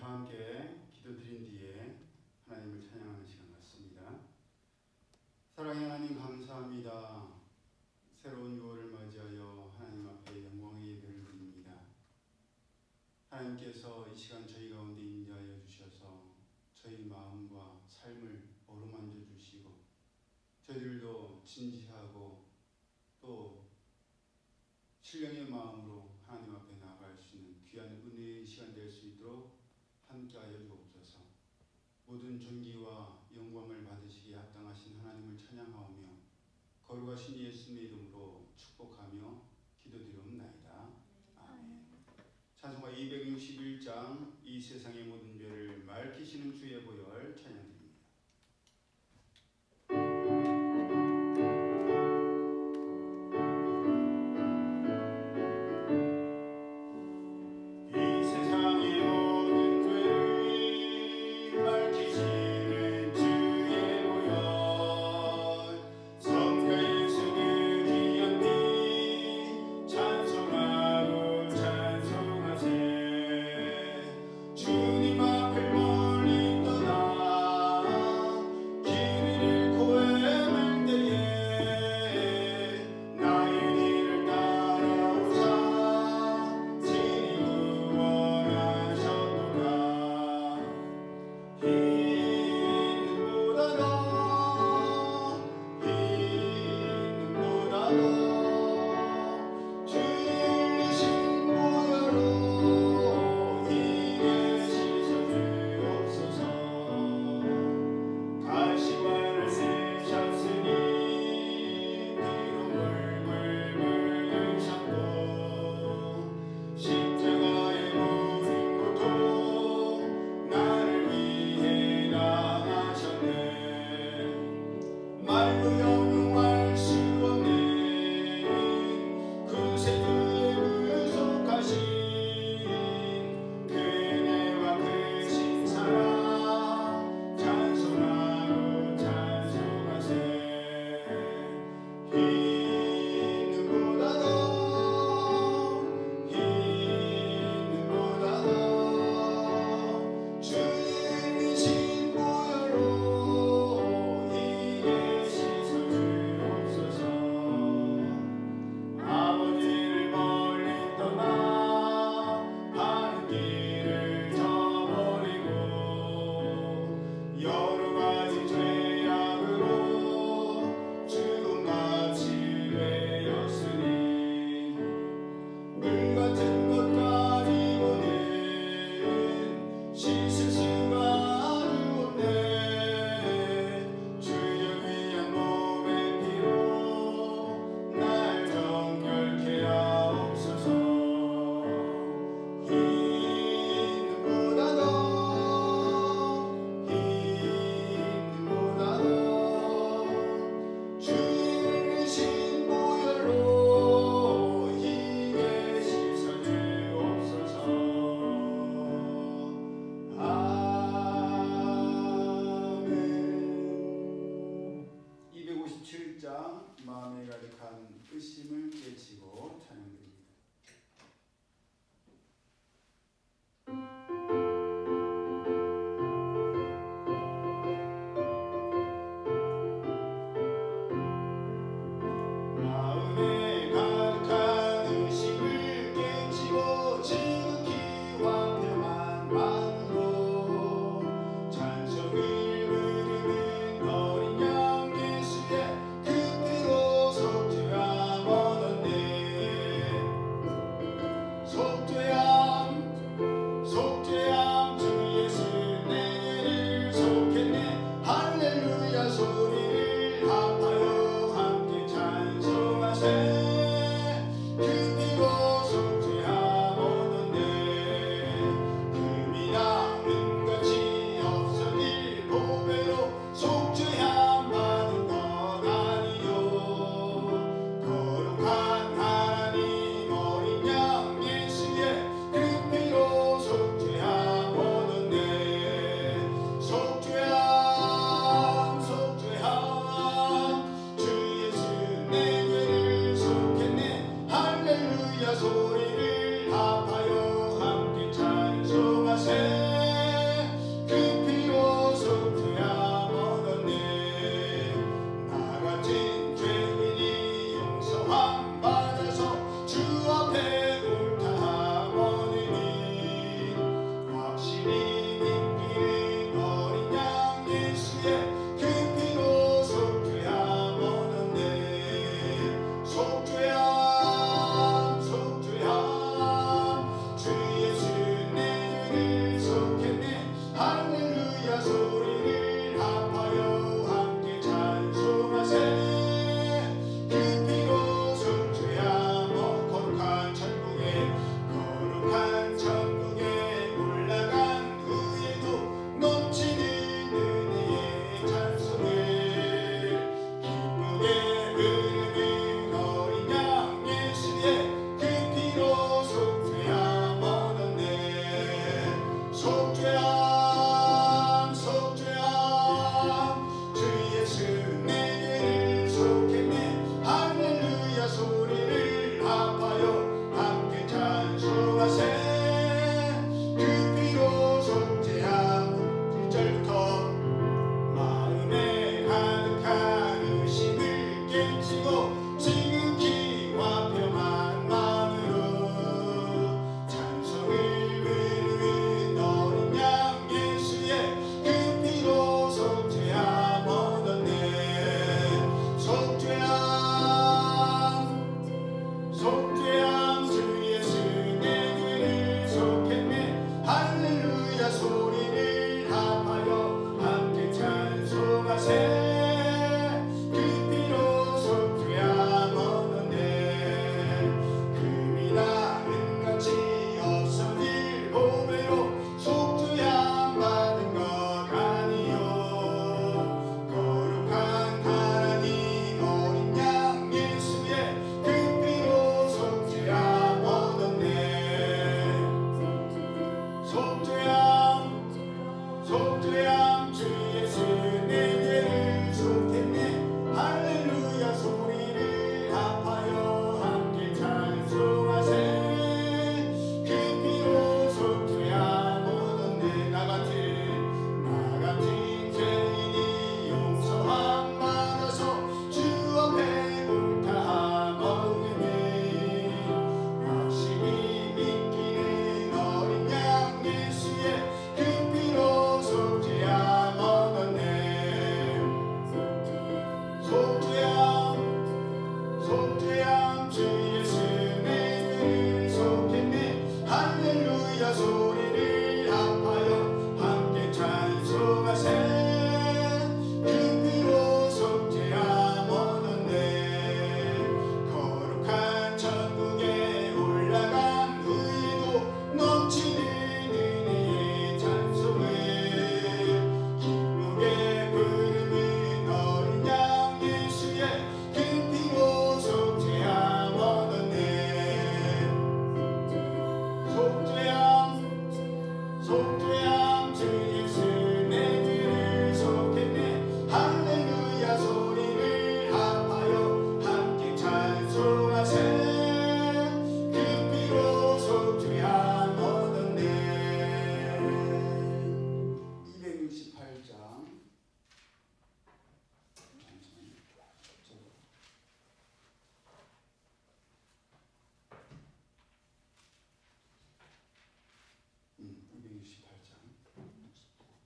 다 함께 기도드린 뒤에 하나님을 찬양하는 시간 같습니다. 사랑의 하나님 감사합니다. 새로운 6월을 맞이하여 하나님 앞에 영광의 예배를 드립니다. 하나님께서 이 시간 저희 가운데 임재하여 주셔서 저희 마음과 삶을 어루만져 주시고 저희들도 진지하고 또 신령의 마음으로 하나님 앞에 나아갈 수 있는 귀한 은혜의 시간 될 수 있도록 함께하여 주옵소서. 모든 존귀와 영광을 받으시기에 합당하신 하나님을 찬양하오며 거룩하신 예수님의 이름으로 축복하며 기도드리옵나이다. 아멘. 찬송가 261장 이 세상의 모든 죄를 맑히시는 주의 보혈 찬양드립니다. 주님 앞을 멀리 떠나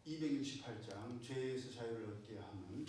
268장 죄에서 자유를 얻게 하는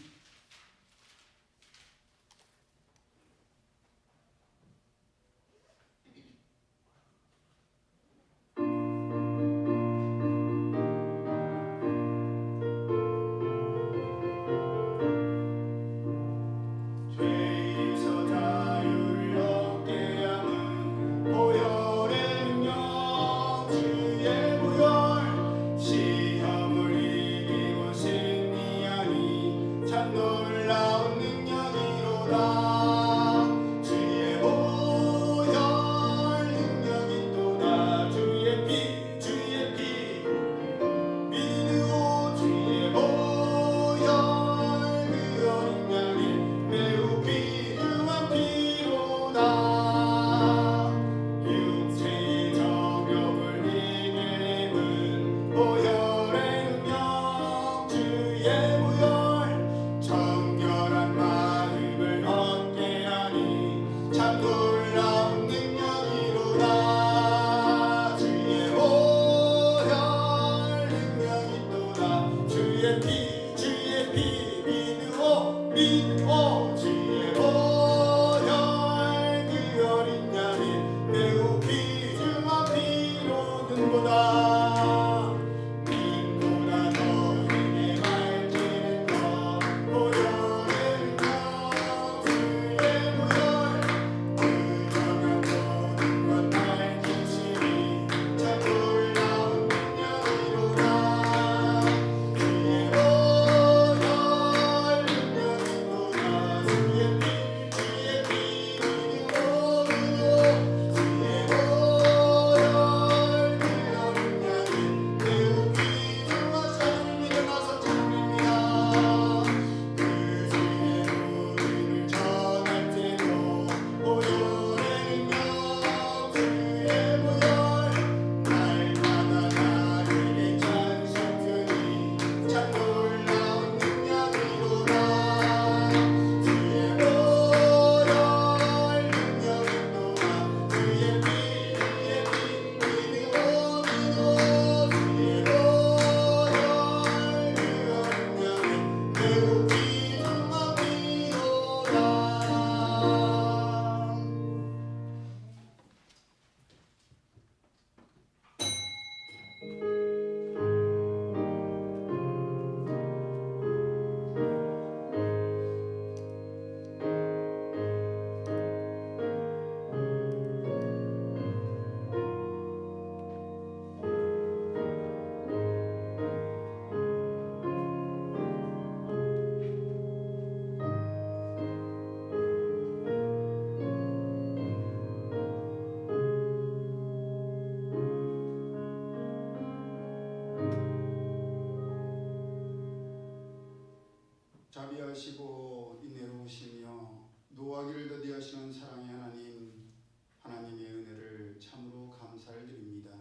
자비하시고 인내로우시며 노하기를 더디하시는 사랑의 하나님, 하나님의 은혜를 참으로 감사를 드립니다.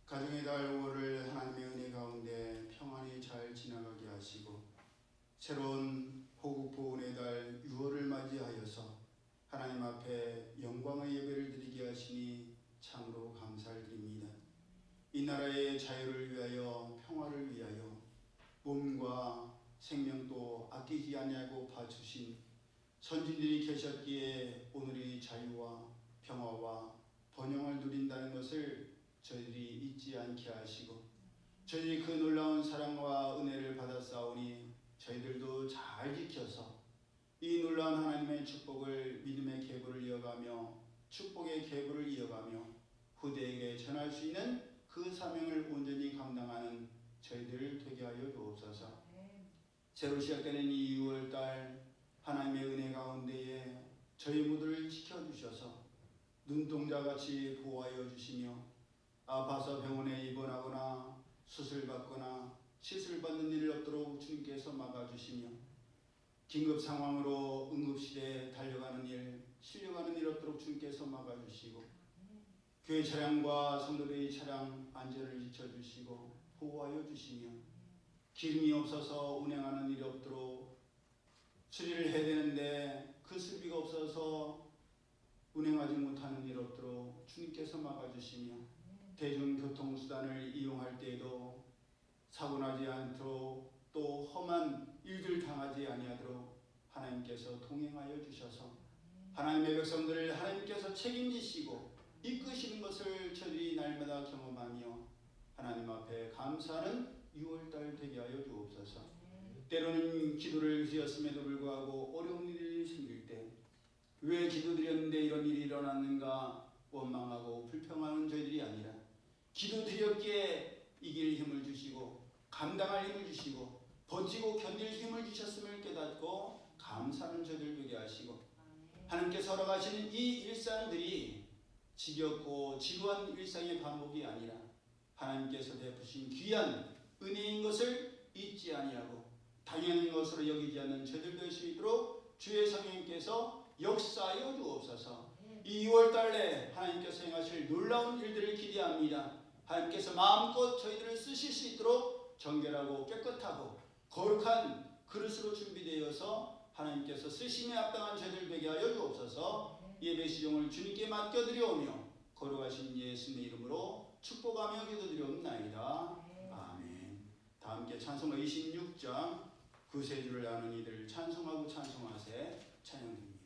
가정의 달 5월을 하나님의 은혜 가운데 평안히 잘 지나가게 하시고 새로운 호국보훈의 달 6월을 맞이하여서 하나님 앞에 영광의 예배를 드리게 하시니 참으로 감사를 드립니다. 이 나라의 자유를 위하여 평화를 위하여 몸과 생명도 아끼지 아니하고 바치신 선진들이 계셨기에 오늘의 자유와 평화와 번영을 누린다는 것을 저희들이 잊지 않게 하시고 저희들이 그 놀라운 사랑과 은혜를 받았사오니 저희들도 잘 지켜서 이 놀라운 하나님의 축복을 믿음의 계보를 이어가며 축복의 계보를 이어가며 후대에게 전할 수 있는 그 사명을 온전히 감당하는 저희들 되게 하여 주옵소서. 새로 시작되는 이 6월달 하나님의 은혜 가운데에 저희 모두를 지켜주셔서 눈동자같이 보호하여 주시며 아파서 병원에 입원하거나 수술받거나 시술받는 일이 없도록 주님께서 막아주시며 긴급 상황으로 응급실에 달려가는 일, 실려가는 일 없도록 주님께서 막아주시고 교회 차량과 성도들의 차량 안전을 지켜주시고 보호하여 주시며 기름이 없어서 운행하는 일이 없도록 수리를 해야 되는데 그 수리가 없어서 운행하지 못하는 일 없도록 주님께서 막아주시며 대중교통수단을 이용할 때에도 사고 나지 않도록 또 험한 일들 당하지 아니하도록 하나님께서 동행하여 주셔서 하나님의 백성들을 하나님께서 책임지시고 이끄시는 것을 저희들이 날마다 경험하며 하나님 앞에 감사하는 6월달 되게 하여 주옵소서. 때로는 기도를 드렸음에도 불구하고 어려운 일이 생길 때 왜 기도드렸는데 이런 일이 일어났는가 원망하고 불평하는 저희들이 아니라 기도드렸기에 이길 힘을 주시고 감당할 힘을 주시고 버티고 견딜 힘을 주셨음을 깨닫고 감사하는 저희들 되게 하시고 하나님께서 허락하시는 이 일상들이 지겹고 지루한 일상의 반복이 아니라 하나님께서 베푸신 귀한 은혜인 것을 잊지 아니하고 당연한 것으로 여기지 않는 저희들 될 수 있도록 주의 성령님께서 역사하여 주옵소서. 이 6월달에 하나님께서 행하실 놀라운 일들을 기대합니다. 하나님께서 마음껏 저희들을 쓰실 수 있도록 정결하고 깨끗하고 거룩한 그릇으로 준비되어서 하나님께서 쓰심에 합당한 저희들 되게 하여 주옵소서. 예배 시종을 주님께 맡겨드려오며 거룩하신 예수님의 이름으로 축복하며 기도드리옵나이다. 아멘. 다 함께 찬송가 26장 구세주를 아는 이들 찬송하고 찬송하세. 찬양드립니다.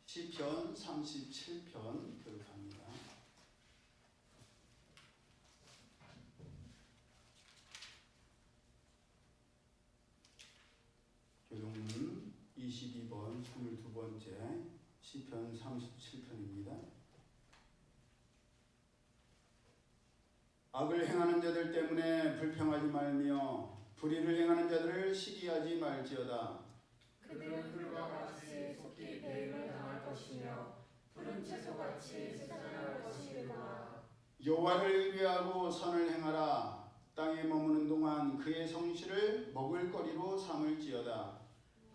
시편 37편 교독합니다. 교독문 22번 22번째 시편 37편입니다. 악을 행하는 자들 때문에 불평하지 말며 불의를 행하는 자들을 시기하지 말지어다. 그들은 불과 같이 속히 배임을 당할 것이며 푸른 채소같이 쇠잔할 것이로다. 여호와를 의뢰하고 선을 행하라. 땅에 머무는 동안 그의 성실을 먹을거리로 삼을지어다.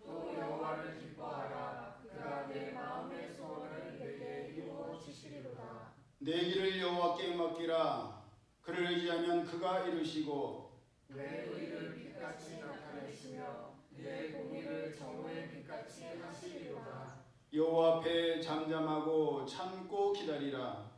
또 여호와를 기뻐하라. 그가 내 마음의 소원을 내게 이루어 주시리로다. 내 길을 여호와께 맡기라. 그를 의지하면 그가 이루시고 내 의를 빛같이 나타내시며 내 공의를 정오의 빛같이 하시리로다. 여호와 앞에 잠잠하고 참고 기다리라.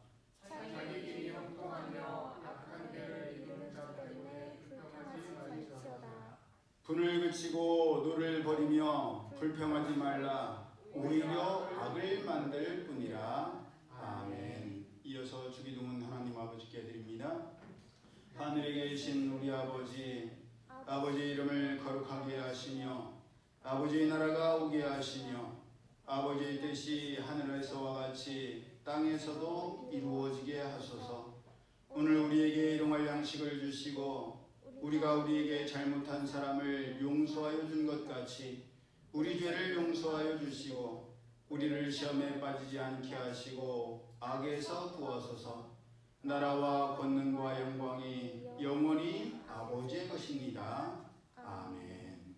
자기 길이 형통하며 악한 길을 이루는 자 때문에 불평하지 말지어다. 분을 그치고 노를 버리며 불평하지 말라. 오히려 악을 만들 뿐이라. 아멘. 이어서 주기도문 하나님 아버지께 드립니다. 하늘에 계신 우리 아버지의 이름을 거룩하게 하시며 아버지의 나라가 오게 하시며 아버지의 뜻이 하늘에서와 같이 땅에서도 이루어지게 하소서. 오늘 우리에게 일용할 양식을 주시고 우리가 우리에게 잘못한 사람을 용서하여 준 것 같이 우리 죄를 용서하여 주시고 우리를 시험에 빠지지 않게 하시고 악에서 구하소서. 나라와 권능과 영광이 영원히 아버지의 것입니다. 아멘.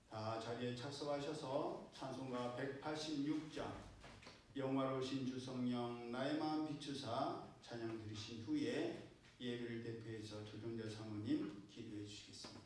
다 자리에 착석하셔서 찬송가 186장 영화로우신 주 성령 나의 마음 비추사 찬양 들으신 후에 예배를 대표해서 조정자 사모님 기도해 주시겠습니다.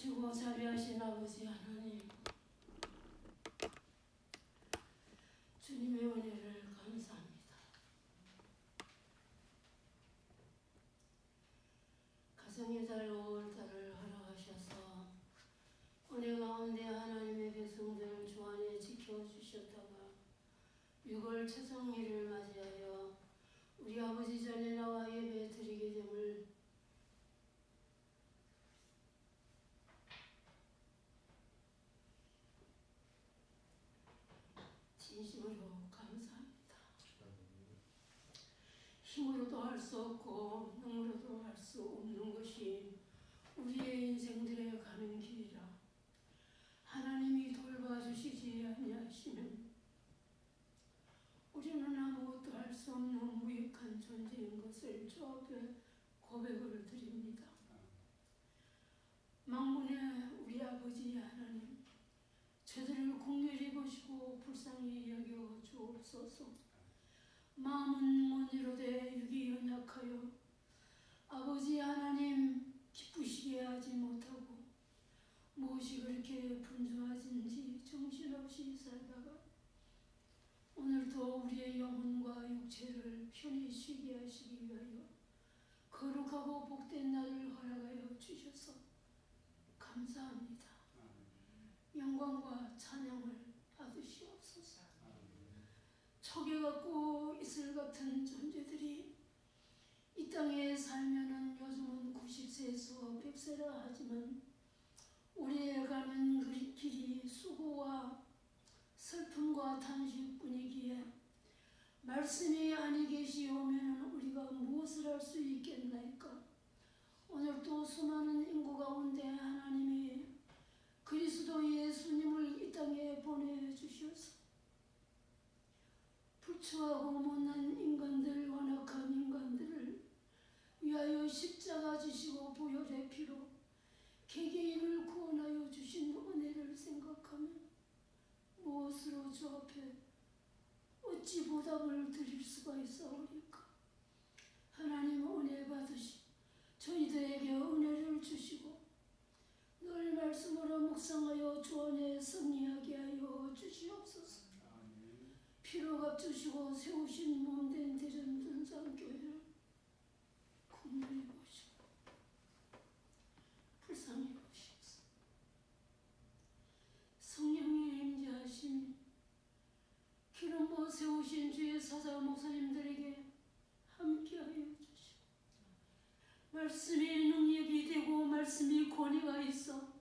크시고 자비하신 아버지 하나님, 주님의 은혜를 감사합니다. 가정의 달 5월달을 허락하셔서 은혜 가운데 하나님의 백성들 주 안에 지켜주셨다가 6월 초성일을 맞이하여 우리 아버지 전에 나와 예배 드리게 됨을 진심으로 감사합니다. 힘으로도 할 수 없고 능으로도 할 수 없는 것이 우리의 인생들에 가는 길이라 하나님이 돌봐주시지 아니하시면 우리는 아무것도 할 수 없는 무익한 존재인 것을 주 앞에 고백을 드립니다. 만군의 우리 아버지 하나님, 저들을 긍휼히 보시고 불쌍히 여겨 주옵소서. 마음은 못 이루되 육이 연약하여 아버지 하나님 기쁘시게 하지 못하고 무엇이 그렇게 분주하신지 정신없이 살다가 오늘도 우리의 영혼과 육체를 편히 쉬게 하시기 위하여 거룩하고 복된 날을 허락하여 주셔서 감사합니다. 영광과 찬양을 받으시옵소서. 척에 같고 이슬 같은 존재들이 이 땅에 살면은 요즘은 90세에서 100세라 하지만 우리의 가는 그 길이 수고와 슬픔과 탄식뿐이기에 말씀이 아니 계시오면 우리가 무엇을 할 수 있겠나이까. 오늘 또 수많은 인구 가운데 하나님이 그리스도 예수님을 이 땅에 보내주셔서 불추하고 못난 인간들, 완악한 인간들을 위하여 십자가 지시고 보혈의 피로 개개인을 구원하여 주신 은혜를 생각하면 무엇으로 주 앞에 어찌 보답을 드릴 수가 있사오리까. 하나님 은혜 받으시 저희들에게 은혜를 주시고 늘 말씀으로 묵상하여 주 안에 승리하게 하여 주시옵소서. 피로 값주시고 세우신 몸된 대전둔장교회를 긍휼히 보시고 불쌍히 보시옵소서. 성령의 임재하심이 기름 부어 세우신 주의 사자 목사님들에게 함께하여 주시고 말씀이 능력이 되고 말씀이 권위가 있어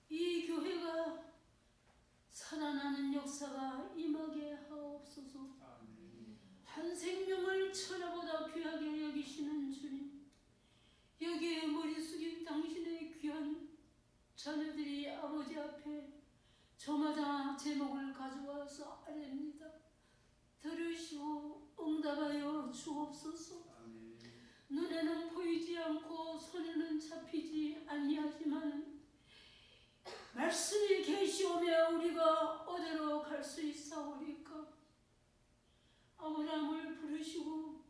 이 교회가 살아나는 역사가 임하게 하옵소서. 한 생명을 천하보다 귀하게 여기시는 주님, 여기에 머리 숙인 당신의 귀한 자녀들이 아버지 앞에 저마다 제목을 가져와서 아뢰니다. 들으시고 응답하여 주옵소서. 눈에는 보이지 않고 손에는 잡히지 아니하지만 말씀이 계시오며 우리가 어디로 갈 수 있사오리까. 아브라함을 부르시고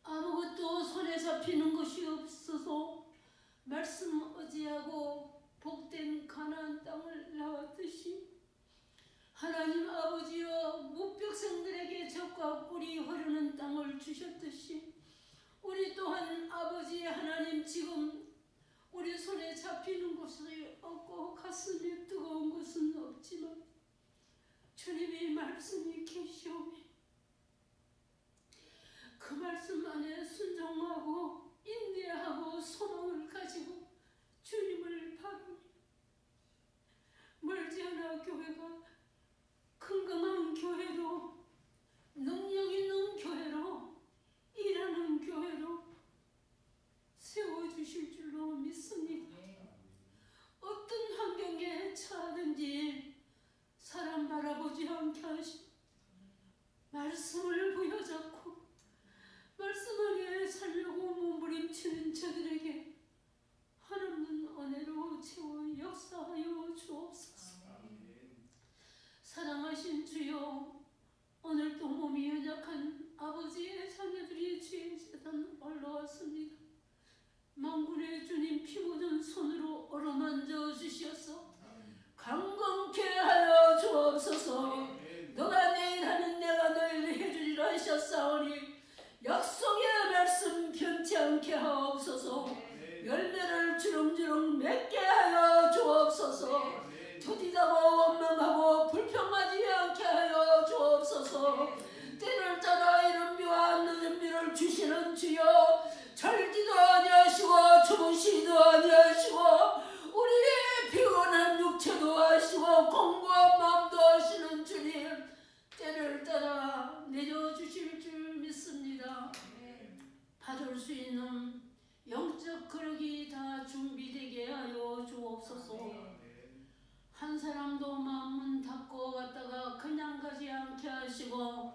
아무것도 손에 잡히는 것이 없어서 말씀 의지하고 복된 가나안 땅을 나왔듯이 하나님 아버지여 무백성들에게 젖과 꿀이 흐르는 땅을 주셨듯이 우리 또한 아버지 하나님 지금 우리 손에 잡히는 것이 없고 가슴이 뜨거운 것은 없지만 주님의 말씀이 계시오며 그 말씀 안에 순종하고 인내하고 소망을 가지고 주님을 바라며 멀지 않아 교회가 건강한 교회로 능력 있는 교회로 일하는 교회로 세워주실 줄로 믿습니다. 어떤 환경에 처하든지 사람 바라보지 않게 하시고 말씀을 부여잡고 말씀 안에 살려고 몸부림치는 저들에게 한없는 은혜로 채워 역사하여 주옵소서. 사랑하신 주여, 오늘도 몸이 연약한 아버지의 자녀들이 주의 재단 올라왔습니다. 만군의 주님 피 묻은 손으로 어루만져 주시옵소서. 강건케 하여 주옵소서. 너가 내일 하는 내가 너희를 해주리라 하셨사오니 약속의 말씀 변치 않게 하옵소서. 열매를 주렁주렁 맺게 하여 주옵소서. 더디다고 원망하고 불평하지 않게 하여 주옵소서. 때를 따라 이른 비와 늦은 비를 주시는 주여, 절기도 아니하시고 주무시기도 아니하시고 우리의 피곤한 육체도 하시고 공고한 마음도 하시는 주님, 때를 따라 내려주실 줄 믿습니다. 받을 수 있는 영적 그릇이 다 준비되게 하여 주옵소서. 한 사람도 마음은 닫고 갔다가 그냥 가지 않게 하시고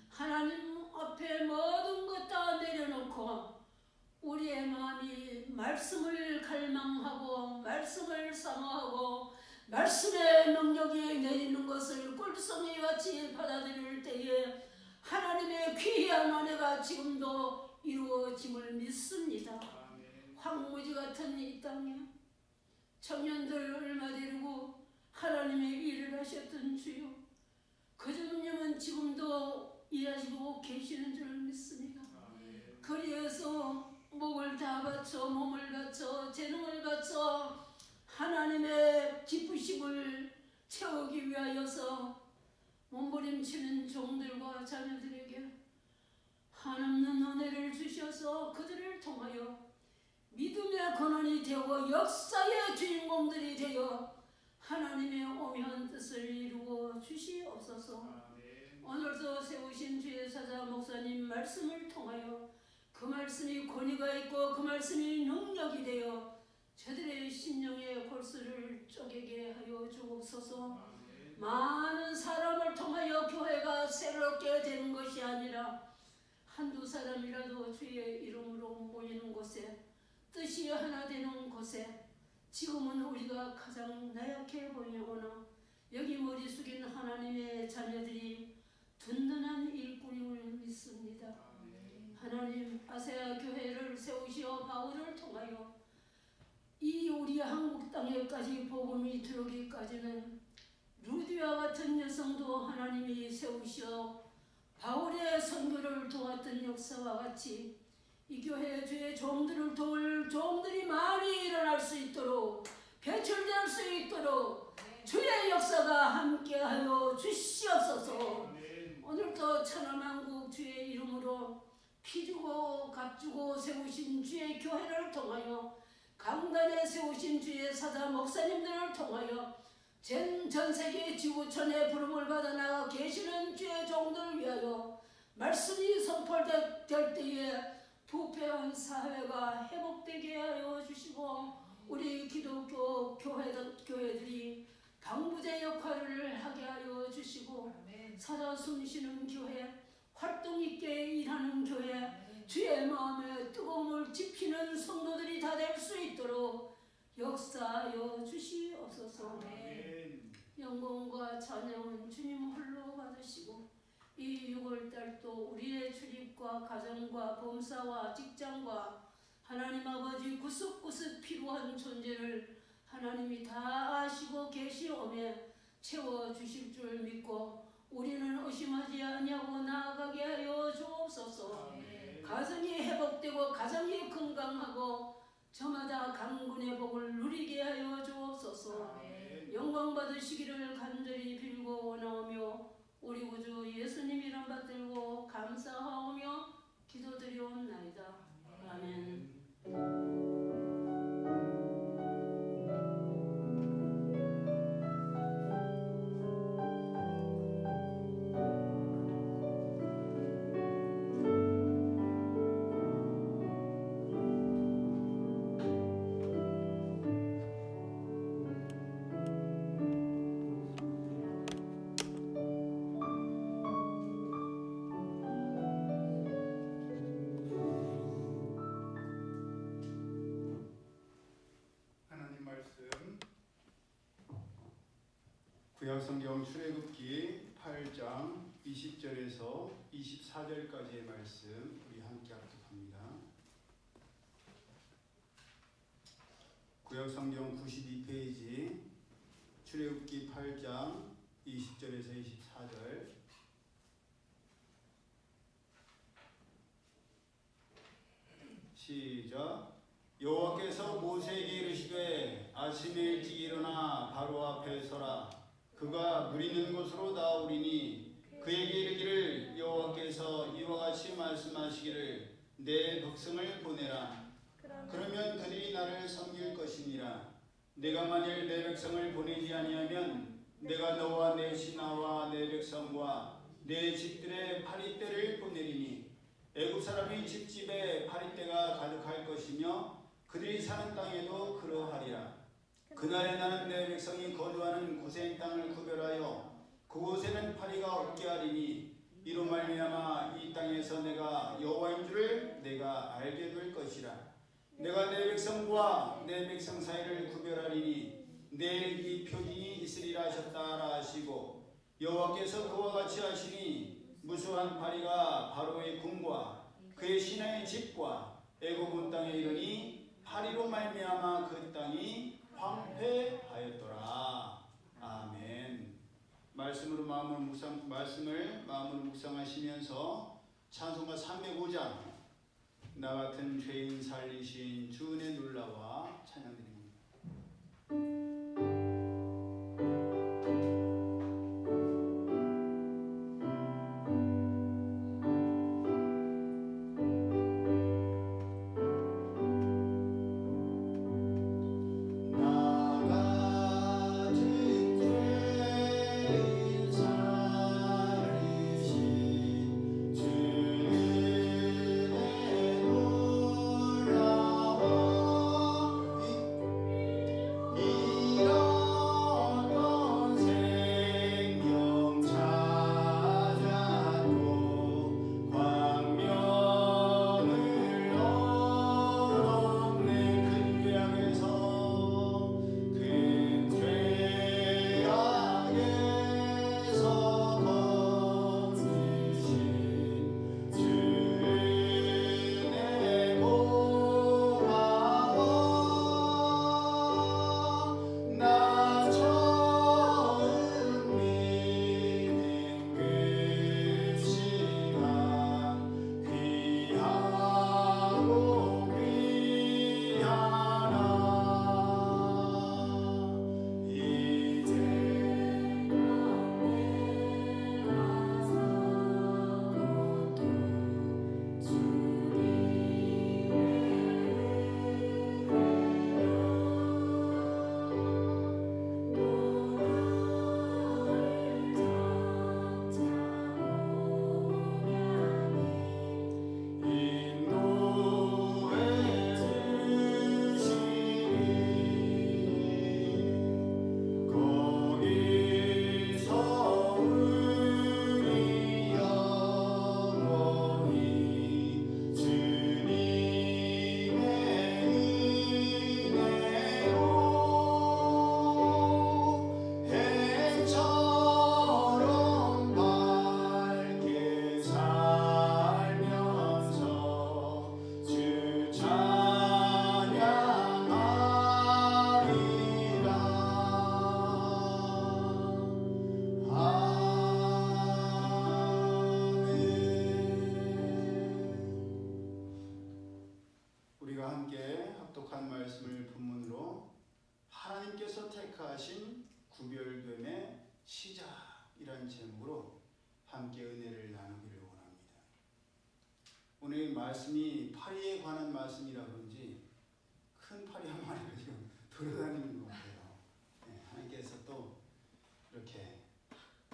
하나님 앞에 모든 것 다 내려놓고 우리의 마음이 말씀을 갈망하고 말씀을 사모하고 말씀의 능력이 내리는 것을 꿀송이같이 받아들일 때에 하나님의 귀한 은혜가 지금도 이루어짐을 믿습니다. 황무지 같은 이 땅에 청년들 얼마 데리고 하나님의 일을 하셨던 주요, 그 주님은 지금도 일하시고 계시는 줄 믿습니다. 그리해서 목을 다 바쳐 몸을 바쳐 재능을 바쳐 하나님의 기쁘심을 채우기 위하여서 몸부림치는 종들과 자녀들에게 한없는 은혜를 주셔서 그들을 통하여 믿음의 근원이 되고 역사의 주인공들이 되어 하나님의 오묘한 뜻을 이루어 주시옵소서. 오늘도 세우신 주의 사자 목사님 말씀을 통하여 그 말씀이 권위가 있고 그 말씀이 능력이 되어 저들의 심령의 골수를 쪼개게 하여 주옵소서. 많은 사람을 통하여 교회가 새롭게 되는 것이 아니라 한두 사람이라도 주의 이름으로 모이는 곳에, 뜻이 하나 되는 곳에 지금은 우리가 가장 나약해 보이거나 여기 머리 숙인 하나님의 자녀들이 든든한 일꾼임을 믿습니다. 하나님, 아세아 교회를 세우시어 바울을 통하여 이 우리 한국 땅에까지 복음이 들어오기까지는 루디와 같은 여성도 하나님이 세우시어 바울의 선교를 도왔던 역사와 같이 이 교회 주의 종들을 도울 종들이 많이 일어날 수 있도록, 배출될 수 있도록 주의 역사가 함께하여 주시옵소서. 오늘도 천하만국 주의 이름으로 피주고 값주고 세우신 주의 교회를 통하여 강단에 세우신 주의 사자 목사님들을 통하여 전 세계 지구촌의 부름을 받아 나가 계시는 주의 종들을 위하여 말씀이 선포될 때에 부패한 사회가 회복되게 하여 주시고 우리 기독교 교회들이 방부제 역할을 하게 하여 주시고 살아 숨쉬는 교회, 활동 있게 일하는 교회, 주의 마음에 뜨거움을 지피는 성도들이 다 될 수 있도록 역사하여 주시옵소서. 영광과 찬양은 주님 홀로 받으시고 이 6월달도 우리의 출입과 가정과 범사와 직장과 하나님 아버지 구석구석 필요한 존재를 하나님이 다 아시고 계시오매 채워주실 줄 믿고 우리는 의심하지 아니하고 나아가게 하여 주옵소서. 가정이 회복되고 가정이 건강하고 저마다 강군의 복을 누리게 하여 주옵소서. 영광 받으시기를 간절히 빌고 원하오며 우리 구주 예수님 이름 받들고 감사하오며 기도드리옵나이다. 아멘. 구약성경 출애굽기 8장 20절에서 24절까지의 말씀 우리 함께 합독합니다. 구약성경 92페이지 출애굽기 8장 20절에서 24절. 시작. 여호와께서 모세에게 이르시되 아침에 일찍 일어나 바로 앞에 서라. 그가 물 있는 곳으로 나오리니 그에게 이르기를 여호와께서 이와 같이 말씀하시기를 내 백성을 보내라. 그러면 그들이 나를 섬길 것이니라. 내가 만일 내 백성을 보내지 아니하면 내가 너와 내 신하와 내 백성과 내 집들의 파리떼를 보내리니 애굽 사람이 집집에 파리떼가 가득할 것이며 그들이 사는 땅에도 그러하리라. 그날에 나는 내 백성이 거주하는 고센 땅을 구별하여 그곳에는 파리가 없게 하리니 이로 말미암아 이 땅에서 내가 여호와인 줄을 내가 알게 될 것이라. 내가 내 백성과 내 백성 사이를 구별하리니 내일 이 표징이 있으리라 하셨다라 하시고 여호와께서 그와 같이 하시니 무수한 파리가 바로의 궁과 그의 신하의 집과 애굽 온 땅에 이르니 파리로 말미암아 그 땅이 황폐하였더라. 아멘. 말씀을 마음으로 묵상하시면서 찬송가 305장 나 같은 죄인 살리신 주 은혜 놀라와 찬양드립니다. 구별됨의 시작이라는 제목으로 함께 은혜를 나누기를 원합니다. 오늘 말씀이 파리에 관한 말씀이라 그런지 큰 파리 한 마리가 지금 돌아다니는 것 같아요. 네, 하나님께서 또 이렇게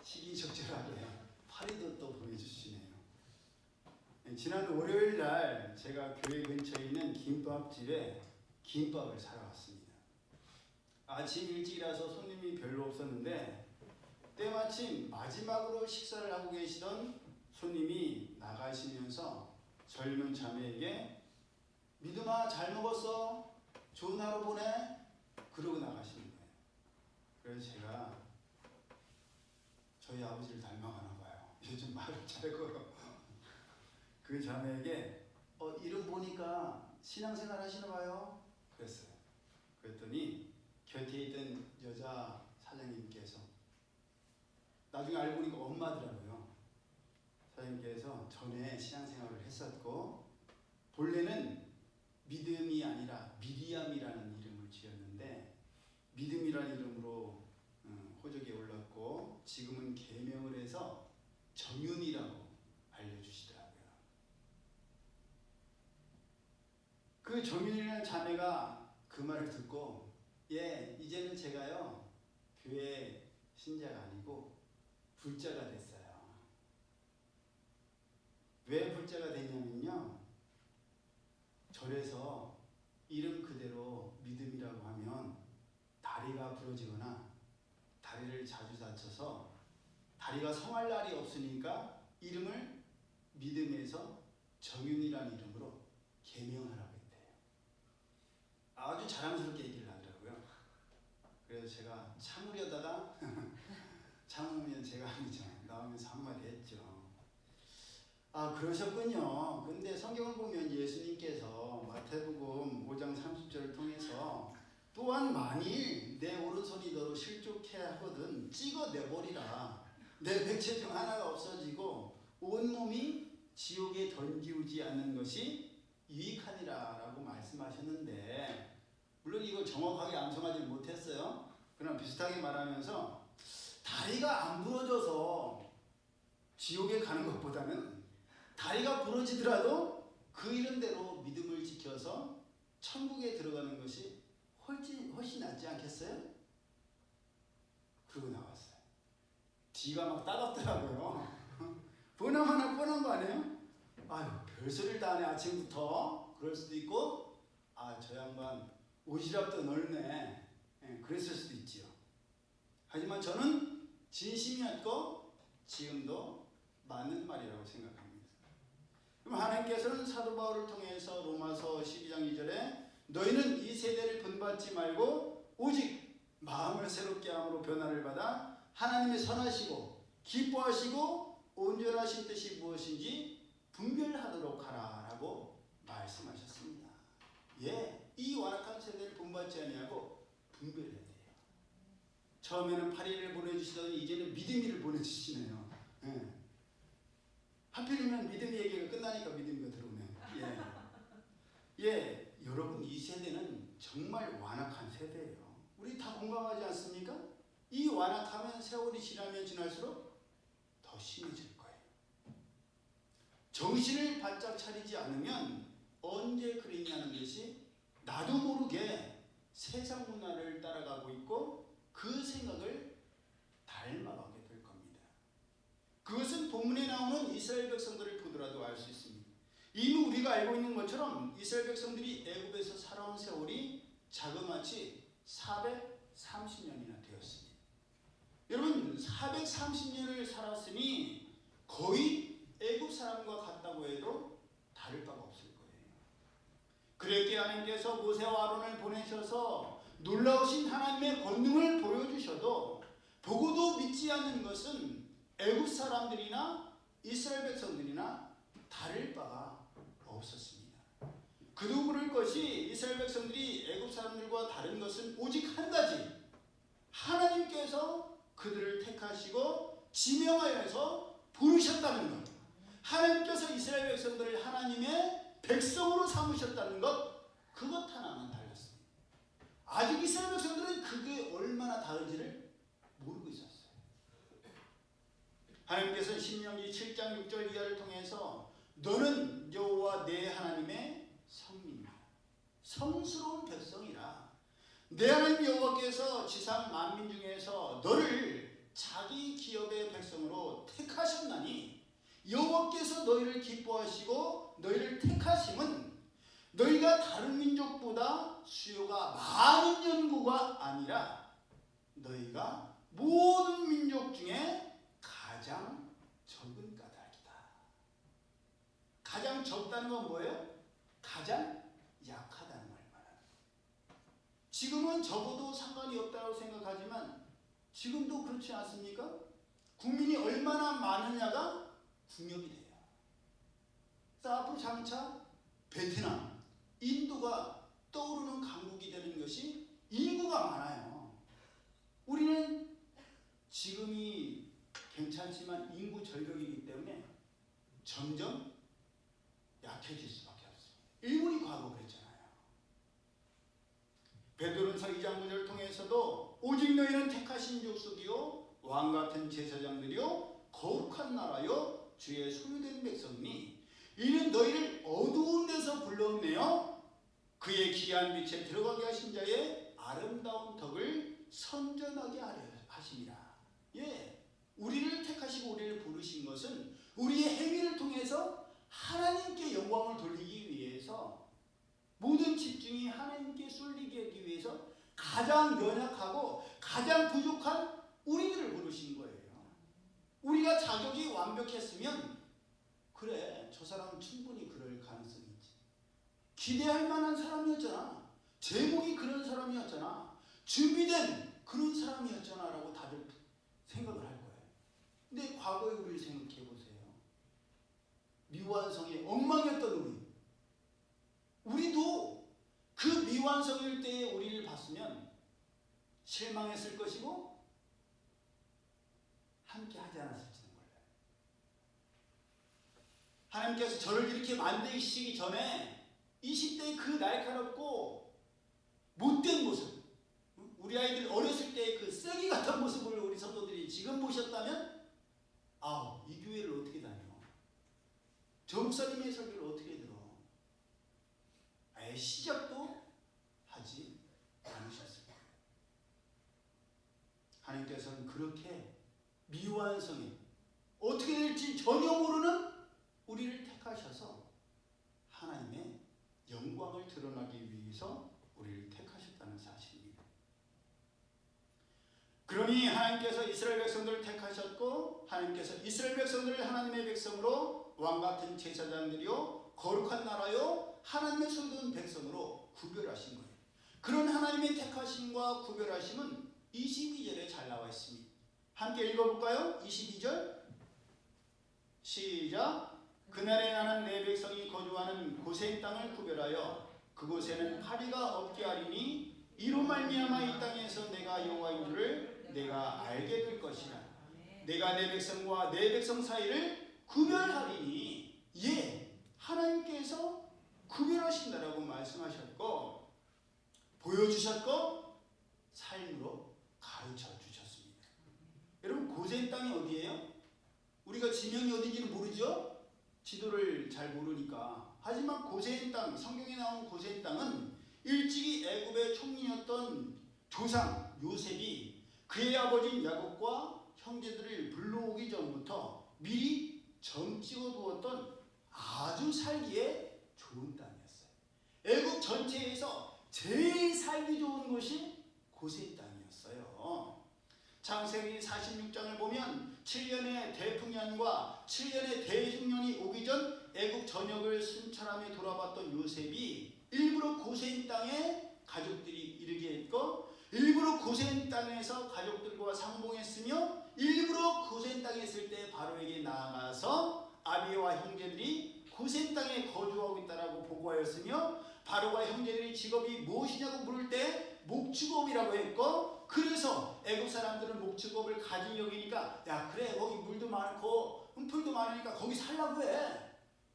시기적절하게 파리도 또 보내주시네요. 네, 지난 월요일 날 제가 교회 근처에 있는 김밥집에 김밥을 사러 왔습니다. 아침 일찍이라서 손님이 별로 없었는데 때마침 마지막으로 식사를 하고 계시던 손님이 나가시면서 젊은 자매에게 믿음아 잘 먹었어? 좋은 하루 보내? 그러고 나가시는 거예요. 그래서 제가 저희 아버지를 닮아가나 봐요. 요즘 말을 잘 걸어. 그 자매에게 이름 보니까 신앙생활 하시나 봐요? 그랬어요. 그랬더니 곁에 있던 여자 사장님께서 나중에 알고 보니까 엄마더라고요. 사장님께서 전에 신앙생활을 했었고 본래는 믿음이 아니라 미리암이라는 이름을 지었는데 믿음이라는 이름으로 호적에 올랐고 지금은 개명을 해서 정윤이라고 알려주시더라고요. 그 정윤이라는 자매가 그 말을 듣고 이제는 제가요 교회 신자가 아니고 불자가 됐어요. 왜 불자가 됐냐면요, 절에서 이름 그대로 믿음이라고 하면 다리가 부러지거나 다리를 자주 다쳐서 다리가 성할 날이 없으니까 이름을 믿음에서 정윤이라는 이름으로 개명하라고 했대요. 아주 자랑스럽게 얘기를 하더라고요. 그래서 제가 참으려다가 참으면 제가 아니죠. 나오면서 한마디 했죠. 아, 그러셨군요. 근데 성경을 보면 예수님께서 마태복음 5장 30절을 통해서 또한 만일 내 오른손이 너로 실족해 하거든 찍어내버리라. 내 백체 중 하나가 없어지고 온몸이 지옥에 던지우지 않는 것이 유익하니라 라고 말씀하셨는데, 물론 이걸 정확하게 암송하지 못했어요. 그러나 비슷하게 말하면서 다리가 안 부러져서 지옥에 가는 것보다는 다리가 부러지더라도 그 이름대로 믿음을 지켜서 천국에 들어가는 것이 훨씬 낫지 않겠어요? 그러고 나왔어요. 뒤가 막 따갑더라고요. 뻔한 거 아니에요? 아유, 별소리를 다 하네 아침부터. 그럴 수도 있고, 아, 저 양반 오지랖도 넓네, 그랬을 수도 있지요. 하지만 저는 진심이었고 지금도 맞는 말이라고 생각합니다. 그럼 하나님께서는 사도 바울을 통해서 로마서 12장 2절에 너희는 이 세대를 본받지 말고 오직 마음을 새롭게 함으로 변화를 받아 하나님의 선하시고 기뻐하시고 온전하신 뜻이 무엇인지 분별하도록 하라라고 말씀하셨습니다. 이 완악한 세대를 본받지 아니하고 분별해야 돼요. 처음에는 8일을 보내주시더니 이제는 믿음이를 보내주시네요. 하필이면 믿음 얘기가 끝나니까 믿음이가 들어오네. 여러분, 이 세대는 정말 완악한 세대예요. 우리 다 공감하지 않습니까? 이 완악하면 세월이 지나면 지날수록 더 심해질 거예요. 정신을 바짝 차리지 않으면 언제 그랬냐는 듯이 나도 모르게 세상 문화를 따라가고 있고 그 생각을 닮아가게 될 겁니다. 그것은 본문에 나오는 이스라엘 백성들을 보더라도 알 수 있습니다. 이미 우리가 알고 있는 것처럼 이스라엘 백성들이 애굽에서 살아온 세월이 자그마치 430년이나 되었습니다. 여러분, 430년을 살았으니 거의 애굽 사람과 같다고 해도 다를 바가 없을 거예요. 그랬기에 하나님께서 모세와 아론을 보내셔서 놀라우신 하나님의 권능을 보여주셔도 보고도 믿지 않는 것은 애굽 사람들이나 이스라엘 백성들이나 다를 바가 없었습니다. 그도 그럴 것이 이스라엘 백성들이 애굽 사람들과 다른 것은 오직 한 가지, 하나님께서 그들을 택하시고 지명하여서 부르셨다는 것, 하나님께서 이스라엘 백성들을 하나님의 백성으로 삼으셨다는 것, 그것 하나만 달랐습니다. 아직 이스라엘 백성들은 그게 얼마나 다른지를 모르고 있었어요. 하나님께서는 신명기 7장 6절 이하를 통해서 너는 여호와 내 하나님의 성민이라, 성스러운 백성이라. 내 하나님 여호와께서 지상 만민 중에서 너를 자기 기업의 백성으로 택하셨나니 여호와께서 너희를 기뻐하시고 너희를 택하심은 너희가 다른 민족보다 수요가 많은 연고가 아니라 너희가 모든 민족 중에 가장 적은 까닭이다. 가장 적다는 건 뭐예요? 가장 약하다는 걸 말합니다. 지금은 적어도 상관이 없다고 생각하지만 지금도 그렇지 않습니까? 국민이 얼마나 많으냐가 국력이 돼요. 그래서 앞으로 장차 베트남, 인도가 떠오르는 강국이 되는 것이 인구가 많아요. 우리는 지금이 괜찮지만 인구 절벽이기 때문에 점점 약해질 수밖에 없습니다. 일본이 과거 그랬잖아요. 베드로전서 2장 9절을 통해서도 오직 너희는 택하신 족속이요 왕 같은 제사장들이요 거룩한 나라요 주의 소유된 백성이니 이는 너희를 어두운 데서 불러내어 그의 귀한 빛에 들어가게 하신 자의 아름다운 덕을 선전하게 하려 하심이라. 예, 우리를 택하시고 우리를 부르신 것은 우리의 행위를 통해서 하나님께 영광을 돌리기 위해서, 모든 집중이 하나님께 쏠리게 하기 위해서 가장 연약하고 가장 부족한 우리들을 부르신 거예요. 우리가 자격이 완벽했으면 그래, 저 사람은 충분히 그럴 가능성이 있지. 기대할 만한 사람이었잖아. 제목이 그런 사람이었잖아. 준비된 그런 사람이었잖아 라고 다들 생각을 할 거예요. 근데 과거의 우리를 생각해 보세요. 미완성의 엉망이었던 우리도 그 미완성일 때에 우리를 봤으면 실망했을 것이고 함께 하지 않았을지는 몰라요. 하나님께서 저를 이렇게 만드시기 전에 20대의 그 날카롭고 못된 모습, 우리 아이들 어렸을 때의 그 쓰레기 같은 모습을 우리 성도들이 지금 보셨다면 아우, 이 교회를 어떻게 다녀? 저 목사님의 설교를 어떻게 들어? 아예 시작도 하지 않으셨을 거예요. 하나님께서는 그렇게 미완성에 어떻게 될지 전혀 모르는 우리를 택하셔서 하나님의 영광을 드러나기 위해서 우리를 택하셨다는 사실입니다. 그러니 하나님께서 이스라엘 백성들을 택하셨고, 하나님께서 이스라엘 백성들을 하나님의 백성으로 왕같은 제사장들이요 거룩한 나라요 하나님의 소유된 백성으로 구별하신 거예요. 그런 하나님의 택하심과 구별하심은 22절에 잘 나와 있습니다. 함께 읽어볼까요? 22절 시작. 그날에 나는 내 백성이 거주하는 고센 땅을 구별하여 그곳에는 파리가 없게 하리니 이로 말미암아 이 땅에서 내가 여호와인 줄을 내가 알게 될 것이라. 내가 내 백성과 내 백성 사이를 구별하리니, 예, 하나님께서 구별하신다라고 말씀하셨고 보여주셨고 삶으로 가르쳐 주셨습니다. 여러분, 고센 땅이 어디예요? 우리가 지명이 어딘지는 모르죠? 지도를 잘 모르니까. 하지만 고센 땅, 성경에 나온 고센 땅은 일찍이 애굽의 총리였던 조상 요셉이 그의 아버지인 야곱과 형제들을 불러오기 전부터 미리 점 찍어두었던 아주 살기에 좋은 땅이었어요. 애굽 전체에서 제일 살기 좋은 곳이 고센 땅이었어요. 창세기 46장을 보면 7년의 대풍년과 7년의 대흉년이 오기 전 애굽 전역을 순찰하며 돌아봤던 요셉이 일부러 고센 땅에 가족들이 이르게 했고, 일부러 고센 땅에서 가족들과 상봉했으며, 일부러 고센 땅에 있을 때 바로에게 나아가서 아비와 형제들이 고센 땅에 거주하고 있다라고 보고하였으며, 바로와 형제들이 직업이 무엇이냐고 물을 때 목축업이라고 했고, 그래서 애굽 사람들은 목축업을 가진 여기니까 야, 그래, 거기 물도 많고 풀도 많으니까 거기 살라고 해.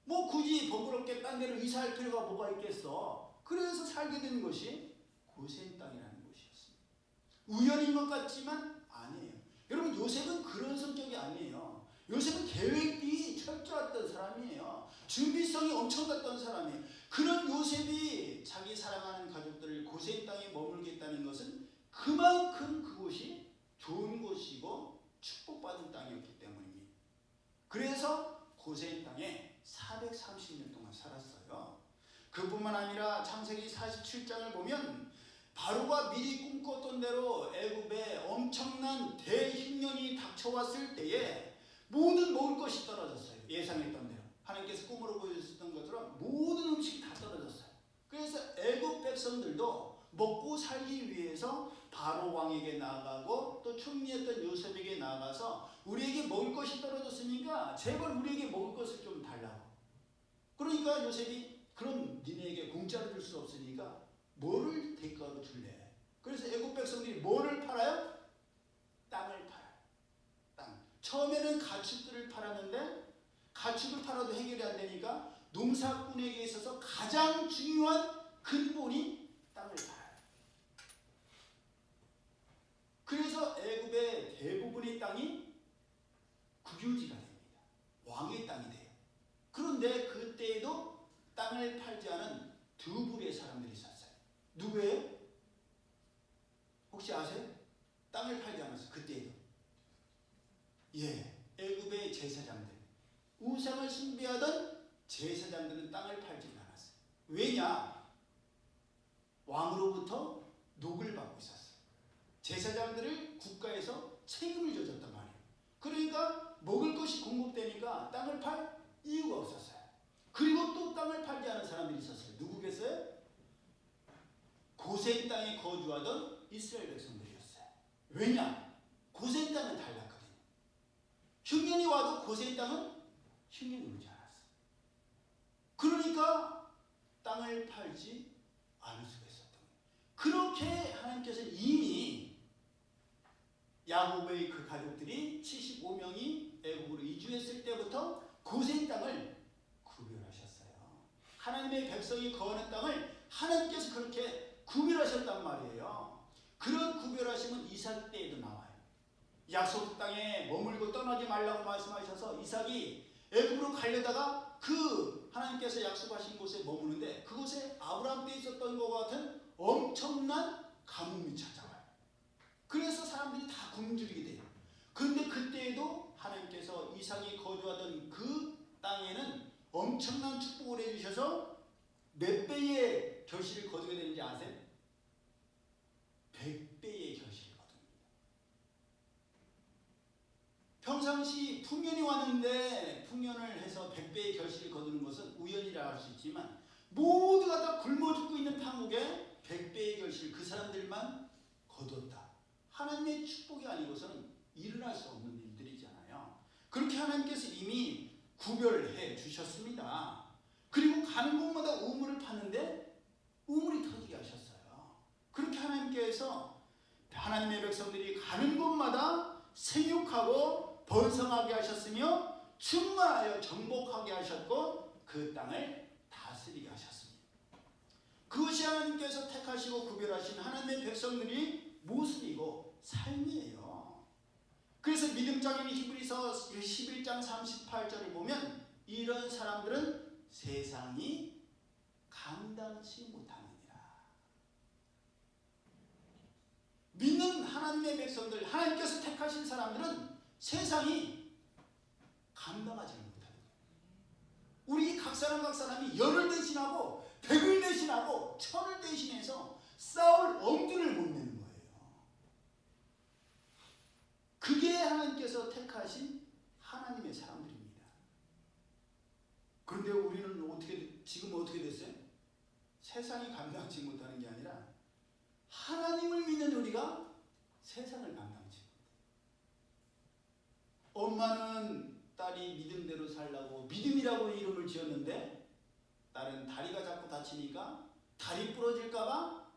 뭐 굳이 번거롭게 딴 데로 이사할 필요가 뭐가 있겠어. 그래서 살게 된 것이 고센 땅이라는 곳이었습니다. 우연인 것 같지만 아니에요. 여러분, 요셉은 그런 성격이 아니에요. 요셉은 계획이 철저했던 사람이에요. 준비성이 엄청났던 사람이에요. 그런 요셉이 자기 사랑하는 가족들을 고센 땅에 머물겠다는 것은 그만큼 그곳이 좋은 곳이고 축복받은 땅이었기 때문입니다. 그래서 고센 땅에 430년 동안 살았어요. 그뿐만 아니라 창세기 47장을 보면 바로가 미리 꿈꿨던 대로 애굽에 엄청난 대흉년이 닥쳐왔을 때에 모든 먹을 것이 떨어졌어요. 예상했던 대로 하나님께서 꿈으로 보여주셨던 것처럼 모든 음식이 다 떨어졌어요. 그래서 애굽 백성들도 먹고 살기 위해서 바로 왕에게 나아가고 또 총리였던 요셉에게 나아가서 우리에게 먹을 것이 떨어졌으니까 제발 우리에게 먹을 것을 좀 달라고. 그러니까 요셉이 그럼 니네에게 공짜로 줄 수 없으니까 뭐를 대가로 줄래? 그래서 애굽 백성들이 뭐를 팔아요? 땅을 팔아요. 땅. 처음에는 가축들을 팔았는데 가축을 팔아도 해결이 안 되니까 농사꾼에게 있어서 가장 중요한 근본이 땅을 팔아요. 그래서 애굽의 대부분의 땅이 국유지가 됩니다. 왕의 땅이 돼요. 그런데 그때에도 땅을 팔지 않은 두 부류의 사람들이 있었어요. 누구예요? 혹시 아세요? 땅을 팔지 않았어요. 그때에도. 예, 애굽의 제사장들. 우상을 숭배하던 제사장들은 땅을 팔지 않았어요. 왜냐? 왕으로부터 녹을 받고 있었어요. 제사장들을 국가에서 책임을 져줬단 말이에요. 그러니까 먹을 것이 공급되니까 땅을 팔 이유가 없었어요. 그리고 또 땅을 팔지 않은 사람들이 있었어요. 누구겠어요? 고센 땅에 거주하던 이스라엘 백성들이었어요. 왜냐? 고센 땅은 달랐거든요. 흉년이 와도 고센 땅은 흉년이 오지 않았어요. 그러니까 땅을 팔지 않을 수가 있었던 거예요. 그렇게 하나님께서는 이미 야곱의 그 가족들이 75명이 애굽으로 이주했을 때부터 고센 땅을 구별하셨어요. 하나님의 백성이 거하는 땅을 하나님께서 그렇게 구별하셨단 말이에요. 그런 구별하심은 이삭 때에도 나와요. 약속 땅에 머물고 떠나지 말라고 말씀하셔서 이삭이 애굽으로 가려다가 그 하나님께서 약속하신 곳에 머무는데 그곳에 아브라함 때 있었던 것 같은 엄청난 가뭄이 찾아와요. 그래서 사람들이 다 굶주리게 돼요. 그런데 그때에도 하나님께서 이삭이 거주하던 그 땅에는 엄청난 축복을 해주셔서 몇 배의 결실을 거두게 되는지 아세요? 100배의 결실을 거둡니다. 평상시 풍년이 왔는데 풍년을 해서 100배의 결실을 거두는 것은 우연이라 할 수 있지만 모두가 다 굶어 죽고 있는 판국에 100배의 결실을 그 사람들만 거뒀다. 하나님의 축복이 아니고서는 일어날 수 없는 일들이잖아요. 그렇게 하나님께서 이미 구별해 주셨습니다. 그리고 가는 곳마다 우물을 파는데 우물이 터지게 하셨어요. 그렇게 하나님께서 하나님의 백성들이 가는 곳마다 생육하고 번성하게 하셨으며 충만하여 정복하게 하셨고 그 땅을 다스리게 하셨습니다. 그것이 하나님께서 택하시고 구별하신 하나님의 백성들이 모습이고 삶이에요. 그래서 믿음장인 히브리서 11장 38절을 보면 이런 사람들은 세상이 감당치 못하느니라. 믿는 하나님의 백성들, 하나님께서 택하신 사람들은 세상이 감당하지 못하는 거예요. 우리 각 사람이 열을 대신하고 백을 대신하고 천을 대신해서 싸울 엄두를 못 내는 거예요. 그게 하나님께서 택하신 하나님의 사람들입니다. 그런데 우리는 지금 어떻게 됐어요? 세상이 감당치 못하는 게 아니라 하나님을 믿는 우리가 세상을 감당치 못해요. 엄마는 딸이 믿음대로 살라고 믿음이라고 이름을 지었는데 딸은 다리가 자꾸 다치니까 다리 부러질까봐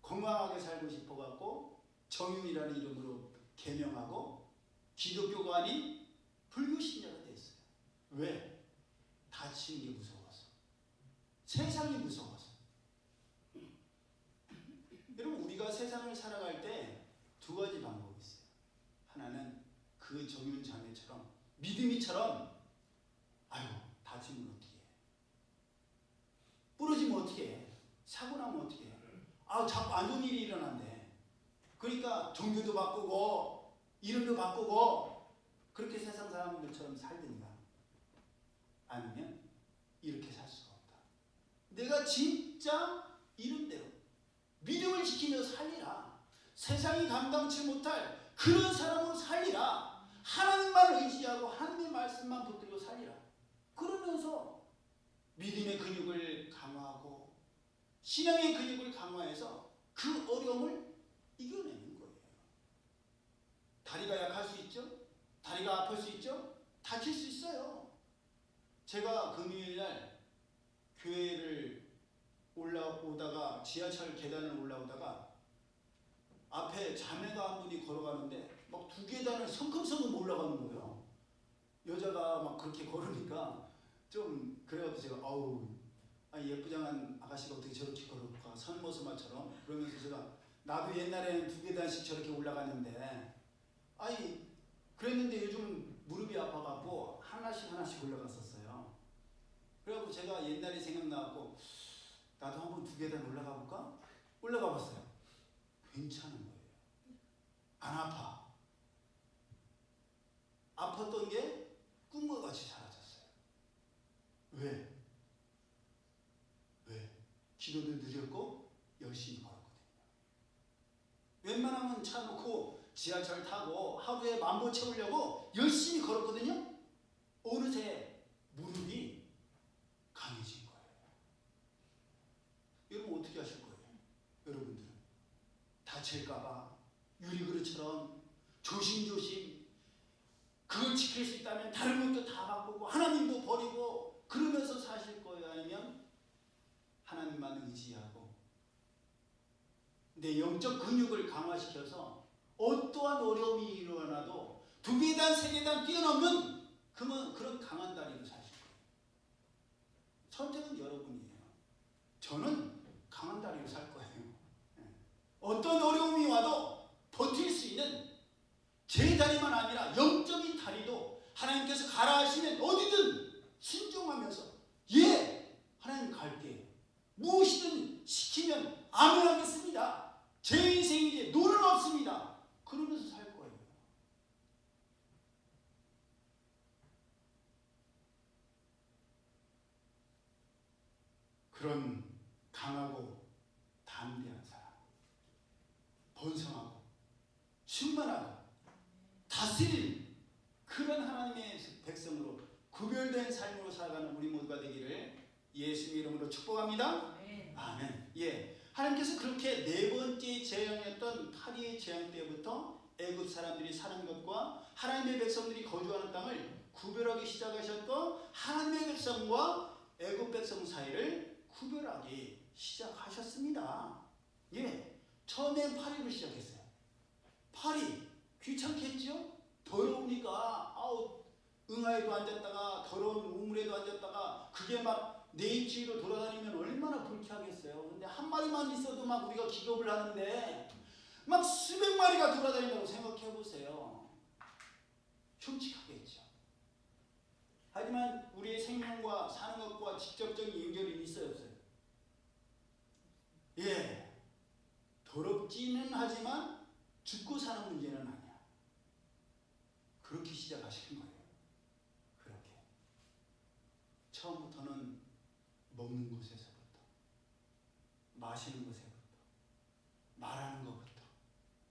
건강하게 살고 싶어갖고 정윤이라는 이름으로 개명하고 기독교가 아닌 불교 신자가 됐어요. 왜? 다치는 게 무서워서. 세상이 무서워서. 여러분 우리가 세상을 살아갈 때 두 가지 방법이 있어요. 하나는 그 정윤 자매처럼 믿음이처럼 아유 다치면 어떻게 해? 부러지면 어떻게 해? 사고 나면 어떻게 해? 아 자꾸 안 좋은 일이 일어난대. 그러니까 종교도 바꾸고 이름도 바꾸고 그렇게 세상 사람들처럼 살든가 아니면 이렇게 살 수가 없다. 내가 진짜 이름대로 믿음을 지키며 살리라. 세상이 감당치 못할 그런 사람으로 살리라. 하나님만 의지하고 하나님의 말씀만 붙들고 살리라. 그러면서 믿음의 근육을 강화하고 신앙의 근육을 강화해서 그 어려움을 이겨내는 거예요. 다리가 약할 수 있죠? 다리가 아플 수 있죠? 다칠 수 있어요. 제가 금요일날 교회를 올라오다가 지하철 계단을 올라오다가 앞에 자매가 한 분이 걸어가는데 막 2계단을 성큼성큼 올라가는 거예요. 여자가 막 그렇게 걸으니까 좀 그래가지고 제가 아우 예쁘장한 아가씨가 어떻게 저렇게 걸을까 선모스마처럼 그러면서 제가 나도 옛날에는 2계단씩 저렇게 올라갔는데 그랬는데 요즘 무릎이 아파갖고 하나씩 올라갔었어요. 그래갖고 제가 옛날에 생각나갖고 나도 한번 2계단 올라가 볼까? 올라가 봤어요. 괜찮은 거예요. 안 아파. 아팠던 게 꿈과 같이 사라졌어요. 왜? 기도도 느렸고 열심히 걸었거든요. 웬만하면 차 놓고 지하철 타고 하루에 10,000보 채우려고 열심히 걸었거든요. 어느새 무릎이 강해진 거예요. 여러분 어떻게 하실 거예요? 여러분들은 다칠까봐 유리그릇처럼 조심조심 그걸 지킬 수 있다면 다른 것도 다 바꾸고 하나님도 버리고 그러면서 사실 거예요? 아니면 하나님만 의지하고 내 영적 근육을 강화시켜서 어떠한 어려움이 일어나도 2계단, 3계단 뛰어넘는 그런 강한 다리로 사실 거예요. 선택은 여러분이에요. 저는 강한 다리로 살 거예요. 어떤 어려움이 와도 버틸 수 있는 제 다리만 아니라 영적인 다리도 하나님께서 가라 하시면 어디든 순종하면서 하나님 갈게요. 무엇이든 시키면 아멘 하겠습니다. 제 인생 이제 노는 없습니다. 그러면서 살 거예요. 그런 강하고 담대한 사람, 번성하고 충만하고 다스릴 그런 하나님의 백성으로 구별된 삶으로 살아가는 우리 모두가 되기를 예수님의 이름으로 축복합니다. 아멘. 하나님께서 그렇게 4번째 재앙이었던 파리의 재앙 때부터 애굽 사람들이 사는 것과 하나님의 백성들이 거주하는 땅을 구별하기 시작하셨고 하나님의 백성과 애굽 백성 사이를 구별하기 시작하셨습니다. 처음엔 파리로 시작했어요. 파리 귀찮겠죠? 더러우니까 응아에도 앉았다가 더러운 우물에도 앉았다가 그게 막 내 입지로 돌아다니면 얼마나 불쾌하겠어요. 근데 한 마리만 있어도 막 우리가 기겁을 하는데 막 수백 마리가 돌아다닌다고 생각해 보세요. 흉측하겠죠. 하지만 우리의 생명과 사는 것과 직접적인 연결이 있어요, 없어요? 더럽지는 하지만 죽고 사는 문제는 아니야. 그렇게 시작하신 거예요. 그렇게. 처음부터는 먹는 곳에서부터, 마시는 곳에서부터, 말하는 것부터,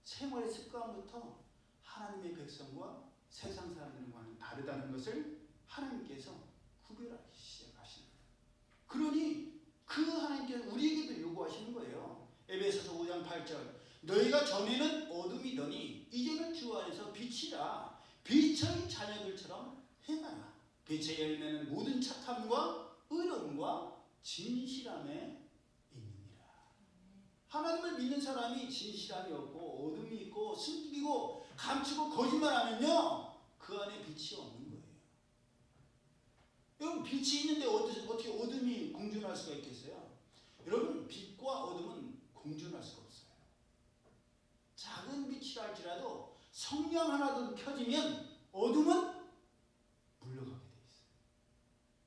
생활의 습관부터 하나님의 백성과 세상 사람들과는 다르다는 것을 하나님께서 구별하기 시작하시는 거예요. 그러니 그 하나님께서 우리에게도 요구하시는 거예요. 에베소서 5장 8절 너희가 전에는 어둠이더니 이제는 주 안에서 빛이라 빛의 자녀들처럼 행하라. 빛의 열매는 모든 착함과 의로움과 진실함에 있느니라. 하나님을 믿는 사람이 진실함이 없고 어둠이 있고 숨기고 감추고 거짓말하면요 그 안에 빛이 없는 거예요. 여러분 빛이 있는데 어떻게 어둠이 공존할 수가 있겠어요? 여러분 빛과 어둠은 공존할 수가 없어요. 작은 빛이라 할지라도 성냥 하나도 켜지면 어둠은 물러가게 돼 있어요.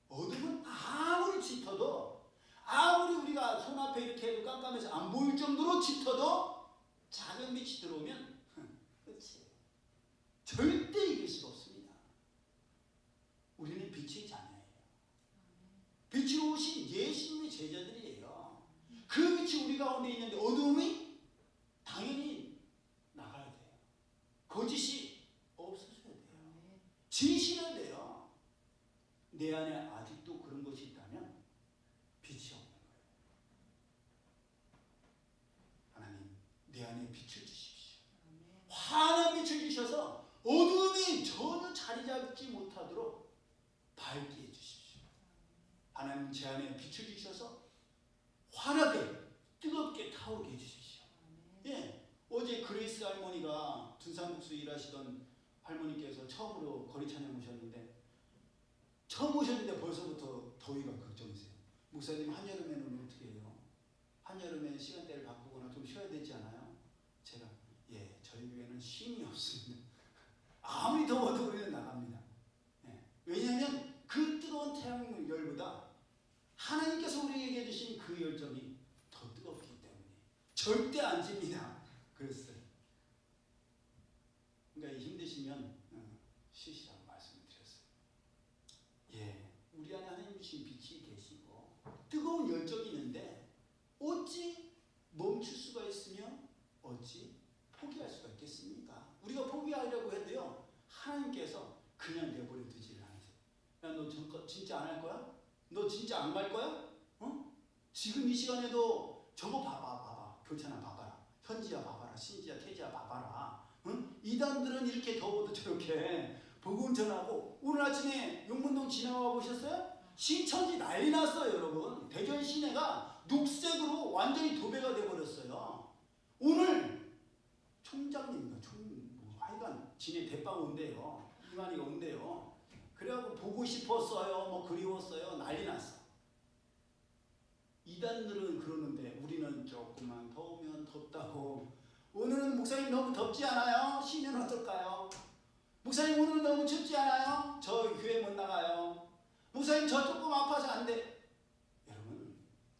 어둠은 아무리 짙어도 아무리 우리가 손 앞에 이렇게 해도 깜깜해서 안 보일 정도로 짙어도 작은 빛이 들어오면 끝이에요. 절대 이길 수가 없습니다. 우리는 빛의 자녀예요. 빛으로 오신 예수님의 제자들이에요. 그 빛이 우리 가운데 있는데 어둠이 당연히 나가야 돼요. 거짓이 없어져야 돼요. 진실해야 돼요. 내 안에 아직도 그런 것이 있다면 빛이 없는 거예요. 하나님, 내 안에 빛을 주십시오. 환한 빛을 주셔서 어둠이 전혀 자리 잡지 못하도록 밝게 해주십시오. 하나님, 제 안에 빛을 주셔서 환하게 뜨겁게 타오르게 해주십시오. 어제 그레이스 할머니가 둔산국수 일하시던 할머니께서 처음으로 거리 찬양 오셨는데 처음 오셨는데 벌써부터 더위가 걱정이세요. 목사님 한여름에는 어떻게 해요? 한여름에 시간대를 바꾸거나 좀 쉬어야 되지 않아요? 제가 예, 저희 교회는 쉼이 없습니다. 아무리 더워도 우리는 나갑니다. 예. 왜냐하면 그 뜨거운 태양 열보다 하나님께서 우리에게 주신 그 열정이 더 뜨겁기 때문에 절대 안 집니다. 그랬어요. 그러니까 힘드시면 쉬시라고 말씀을 드렸어요. 예, 우리 안에 하나님 주신 빛이 계시고 뜨거운 열정이 있는데 어찌 멈출 수가 있으며 어찌 포기할 수가 있겠습니까? 우리가 포기하려고 해도요 하나님께서 그냥 내버려 두지를 않으세요. 야, 너 진짜 안 할 거야? 너 진짜 안 갈 거야? 어? 지금 이 시간에도 저거 봐봐. 교찬아 봐봐라. 현지야 봐봐라. 신지야 태지야 봐봐라. 응? 이단들은 이렇게 더워도 저렇게 복음 전하고 오늘 아침에 용문동 지나와 보셨어요? 신천지 난리 났어요 여러분. 대전 시내가 녹색으로 완전히 도배가 돼버렸어요. 오늘 총장님인가 하여간 지네 대빵 온대요. 이만희가 온대요. 그래갖고 보고 싶었어요. 뭐 그리웠어요. 난리 났어. 이단들은 그러는데 우리는 조금만 더우면 덥다고. 오늘은 목사님 너무 덥지 않아요? 쉬면 어떨까요? 목사님 오늘은 너무 춥지 않아요? 저 교회 못 나가요. 목사님 저 조금 아파서 안 돼. 여러분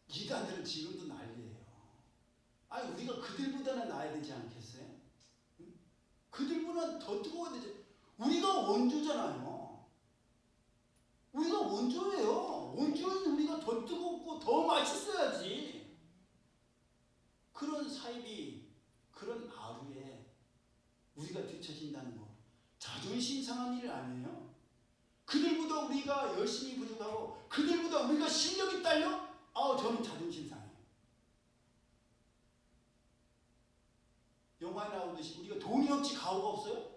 이단들은 지금도 난리예요. 아니 우리가 그들보다는 나아야 되지 않겠어요? 응? 그들보다는 더 뜨거워야 되지. 우리가 원조잖아요. 우리가 원조예요. 원조는 우리가 더 뜨겁고 더 맛있어야지. 그런 사입이 그런 하루에 우리가 뒤처진다는 거 자존심 상한 일 아니에요? 그들보다 우리가 열심히 부족하고 그들보다 우리가 실력이 딸려? 저는 자존심 상해요. 영화에 나오듯이 우리가 돈이 없지 가오가 없어요?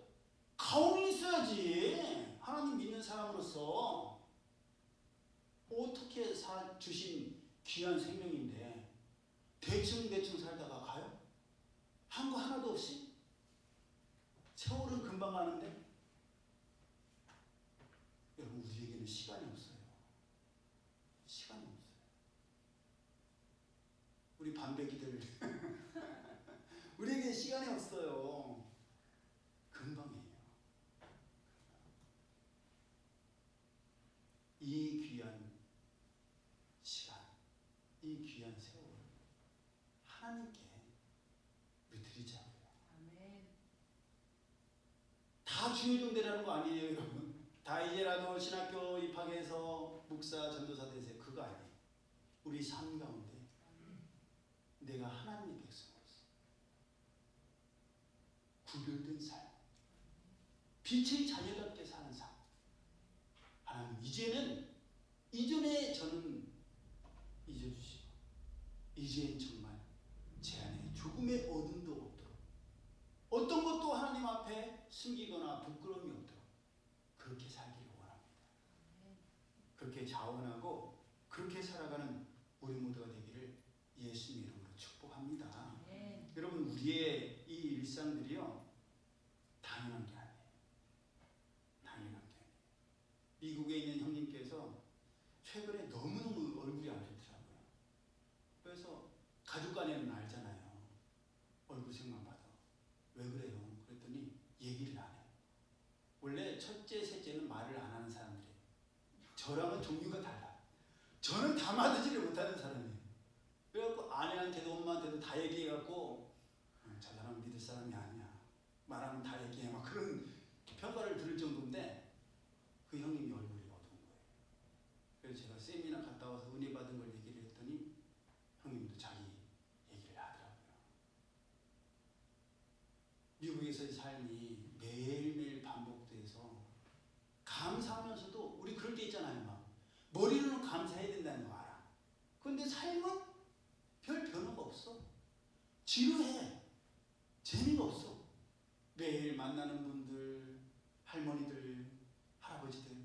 가오는 있어야지. 하나님 믿는 사람으로서 어떻게 주신 귀한 생명인데 대충 살다가 가요? 한 거 하나도 없이? 세월은 금방 가는데 여러분 우리에게는 시간이 없어요. 시간이 없어요. 우리 반백이들 우리에게 시간이 없어요. 금방이에요. 이 귀한 시간, 이 귀한 세월 하나님께 우리 드리자고요. 다 중요정대라는 거 아니에요 여러분. 다 이제라도 신학교 입학해서 목사 전도사 되세요. 그거 아니에요. 우리 삶 가운데 내가 하나님의 백성으로서 구별된 삶, 빛의 자녀답게 사는 삶. 하나님 이제는 이전에 저는 잊어주시고 이제는 정말 제 안에 조금의 어둠도 없도록 어떤 것도 하나님 앞에 숨기거나 부끄러움이 없도록 그렇게 살기를 원합니다. 그렇게 자원하고 그렇게 살아가는 우리 모두가 되기를 예수님 이름으로 축복합니다. 여러분 우리의 이 일상들이요 당연한 게 아니에요. 당연한 게 아니에요. 미국에 있는 형님께서 최근에 너무너무 얼굴이 안 좋더라고요. 그래서 가족 간에는 알잖아요. 얼굴색만 봐도. 왜 그래요? 그랬더니 얘기를 안 해요. 원래 첫째, 셋째는 말을 안 하는 사람들이에요. 저랑은 종류가 달라. 저는 담아두지를 못하는 사람이에요. 그래갖고 아내한테도 엄마한테도 다 얘기해갖고 저 사람은 믿을 사람이 아니야. 말하면 다 얘기해. 막 그런 평가를 들을 정도인데 그 형님이 얼굴이 어두운 거예요. 그래서 제가 세미나 갔다 와서 은혜 받은 걸 얘기를 했더니 형님도 자기 얘기를 하더라고요. 미국에서의 삶이 매일매일 반복돼서 감사하면서도 우리 그럴 때 있잖아요. 막 머리로는 감사해야 된다는 거 알아. 그런데 삶은 별 변화가 없어. 지루해. 재미가 없어. 매일 만나는 분들, 할머니들, 할아버지들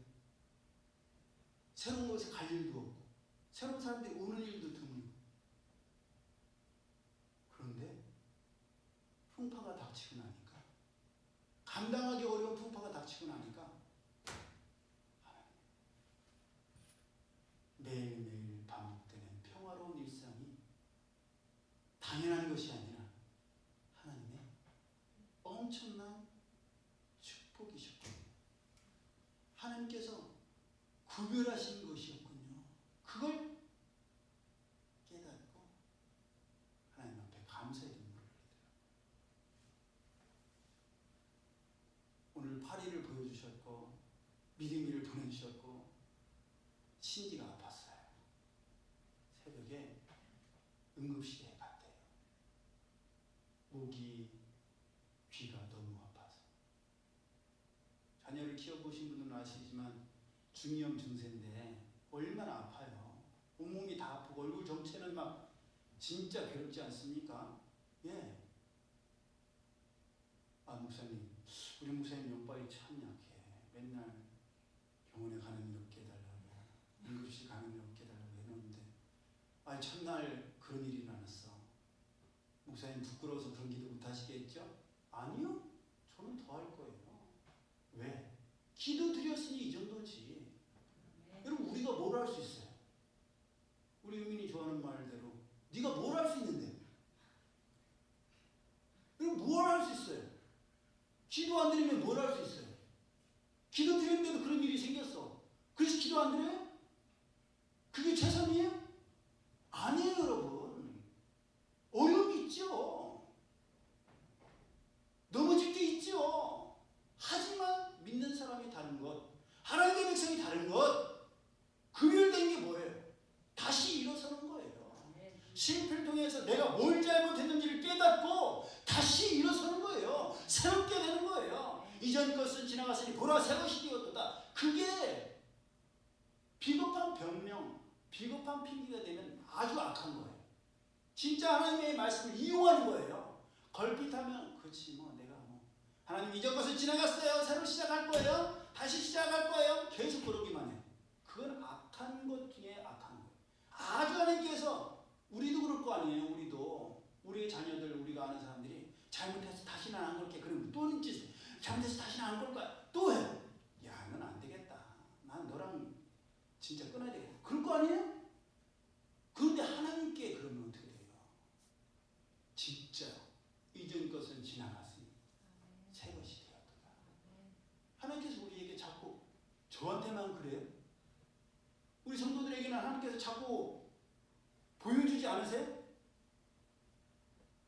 새로운 곳에 갈 일도 없고 새로운 사람들이 오는 일도 드물고 그런데 감당하기 어려운 풍파가 닥치고 나니까 매일매일 반복되는 평화로운 일상이 당연한 것이 아니라 하나님의 엄청난 축복이셨군요. 하나님께서 구별하신 것이었군요. 그걸 깨닫고 하나님 앞에 감사의 눈물을 흘리더라고요. 오늘 파리를 보여주셨고 미리미를 보내주셨고 신지가 아팠어요. 새벽에 응급실에 갔대요. 목이 귀가 너무 아파서. 자녀를 키워보신 분들은 아시지만 중이염 증세인데 얼마나 아파요. 온몸이 다 아프고 얼굴 정체는 막 진짜 괴롭지 않습니까? 예. 아 목사님, 우리 목사님 용발이 참 약해. 맨날 병원에 가는 일 없게 해달라고, 응급실 가는 일 없게 해달라고 해놓는데 아 첫날 그런 일이 일어났어. 목사님 부끄러워서 그런 기도 못 하시겠죠? 아니요. 저는 더 할 거예요. 왜? 기도 드렸으니 이 정도지. 여러분 우리가 뭘 할 수 있어요? 우리 유민이 좋아하는 말대로 네가 뭘 할 수 있는데? 여러분 뭘 할 수 있어요? 기도 안 드리면 뭘 할 수 있어요? 기도 드렸는데도 그런 일이 생겼어. 그래서 기도 안 드려요? 그게 최선이에요? 아니에요 여러분. 어려움이 있죠. 넘어질 때 있죠. 하지만 믿는 사람이 다른 것, 하나님의 백성이 다른 것, 구별된 게 뭐예요? 다시 일어서는 거예요. 실패를 통해서 내가 뭘 잘못했는지를 깨닫고 다시 일어서는 거예요. 새롭게 되는 거예요. 이전 것은 지나갔으니 보라 새 것이 되었도다. 그게 비겁한 변명, 비겁한 핑계가 되면 아주 악한 거예요. 진짜 하나님의 말씀을 이용하는 거예요. 걸핏하면 그렇지 뭐 내가 뭐 하나님 이전 것은 지나갔어요. 새로 시작할 거예요. 다시 시작할 거예요. 계속 그러기만 해요. 그건 악한 것 중에 악한 거예요. 아주 하나님께서 우리도 그럴 거 아니에요. 우리도 우리의 자녀들 우리가 아는 사람들이 잘못해서 다시는 안 그럴게. 그러면 또 짓을 잘못해서 다시는 안 그럴 거야. 또 해. 야, 넌 안 되겠다. 난 너랑 진짜 끊어야 되겠다. 그럴 거 아니에요? 그런데 하나님께 그러면 어떻게 돼요? 진짜 이전 것은 지나갔으니 새 것이 되었도다. 하나님께서 우리에게 자꾸 저한테만 그래요? 우리 성도들에게는 하나님께서 자꾸 보여주지 않으세요?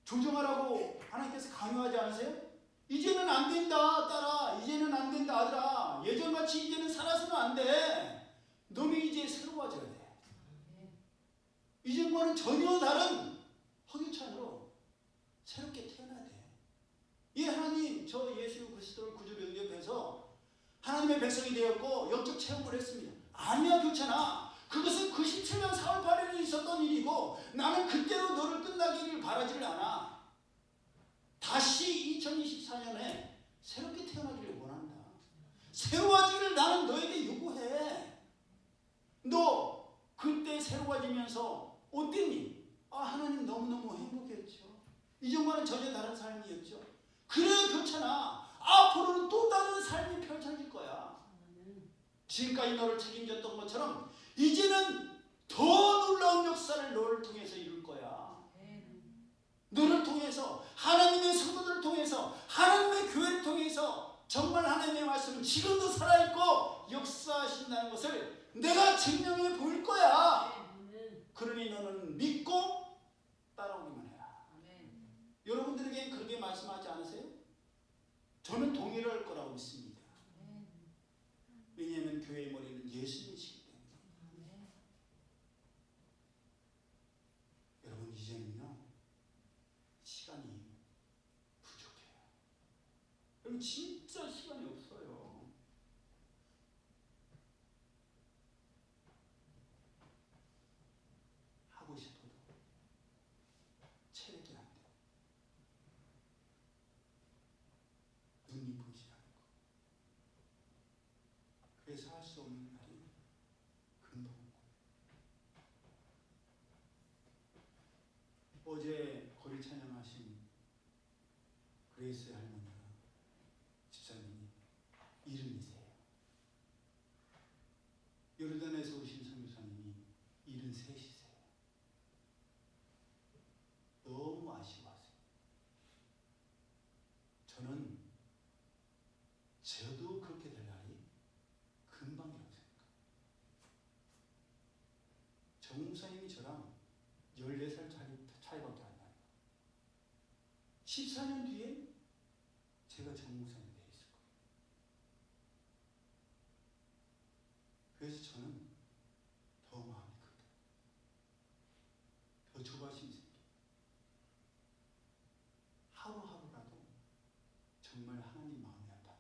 조정하라고 하나님께서 강요하지 않으세요? 이제는 안 된다 딸아, 이제는 안 된다 아들아, 예전같이 이제는 살아서는 안 돼. 너는 이제 새로워져야 돼. 이전과는 전혀 다른 허기찬으로 새롭게 태어나야 돼. 예, 하나님 저 예수 그리스도를 구주 영접해서 하나님의 백성이 되었고 영적 체험을 했습니다. 아니야, 그렇잖아. 그것은 97년 4월 8일에 있었던 일이고 나는 그때로 너를 끝나기를 바라지를 않아. 다시 2024년에 새롭게 태어나기를 원한다. 새로워지기를 나는 너에게 요구해. 너 그때 새로워지면서 어땠니? 아, 하나님 너무너무 행복했죠. 이전과는 전혀 다른 삶이었죠. 그래, 그렇잖아. 앞으로는 또 다른 삶이 펼쳐질 거야. 지금까지 너를 책임졌던 것처럼 이제는 더 놀라운 역사를 너를 통해서 이룰 거야. 너를 통해서, 하나님의 성도들을 통해서, 하나님의 교회를 통해서 정말 하나님의 말씀은 지금도 살아있고 역사하신다는 것을 내가 증명해 보일 거야. 그러니 너는 믿고 따라오기만 해라. 여러분들에게 그렇게 말씀하지 않으세요? 저는 동의를 할 거라고 믿습니다. 왜냐하면 교회의 머리는 예수님이시기 때문에. 여러분 이제는요 시간이 부족해요. 여러분 진짜 시간이 없어요. 하고 싶어도 체력이 안 돼. 눈이 보이지 않고. 그래서 할 수 없는 날이 금방 오고. 어제 거리 찬양하신 그레이스의 할머니가 요르단에서 오신 선교사님이 73이세요. 너무 아쉬워하세요. 저는 저도 그렇게 될 날이 금방이라고 생각합니다. 정 목사님이 저랑 14살 차이밖에 안 나요. 14년 뒤에 제가 정 목사님이 돼 있을 거예요. 그래서 저는 더 마음이 크다. 더 조바심이 생겨요. 하루하루라도 정말 하나님 마음이 아파서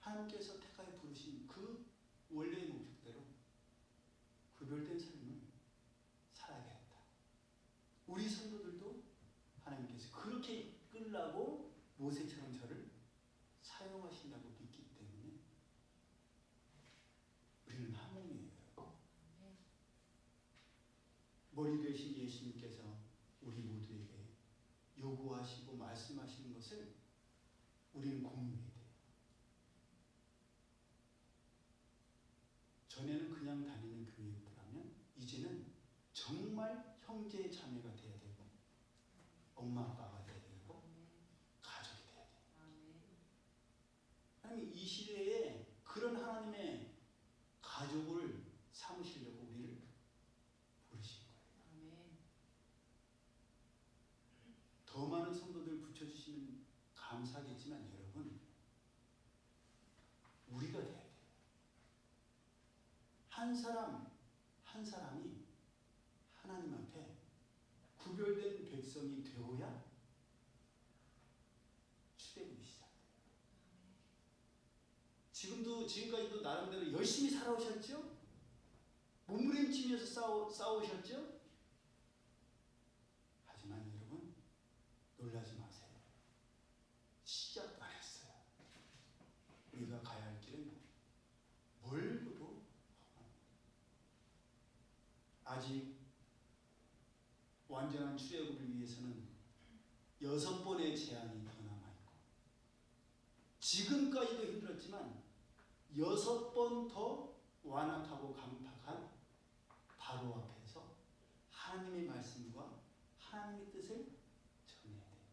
하나님께서 택하여 부르신 그 원래의 목적대로 구별된 삶을 살아야겠다. 우리 성도들도 하나님께서 그렇게 이끌라고 모세처럼 저를 사용하신다고 믿기 때문에 우리는 한 몸이에요. 머리 되신 예수님께서 우리 모두에게 요구하시고 말씀하시는 것을 우리는 공유해야 돼요. 전에는 그냥 다니는 교회였더라면 이제는 정말 형제 자매가 돼야 되고 엄마 아빠가 돼야 되고 가족이 돼야 돼요. 하나님 이 시대에 그런 하나님의 가족을 삼으시려고 우리를 부르신 거예요. 더 많은 성도들 붙여주시면 감사하겠지만 여러분 우리가 돼야 돼요. 한 사람 한 사람이 하나님 앞에 구별된 백성이 되어야 출애굽이 시작돼요. 지금까지도 나름대로 열심히 살아오셨죠? 몸부림치면서 싸우셨죠? 하지만 여러분 놀라지 마세요. 시작도 안 했어요. 우리가 가야 할 길은 멀고도 험합니다. 아직 완전한 출애굽을 위해서는 6번의 제한이 더 남아있고 지금까지도 힘들었지만 6번 더 완악하고 강팍한 바로 앞에서 하나님의 말씀과 하나님의 뜻을 전해야 돼요.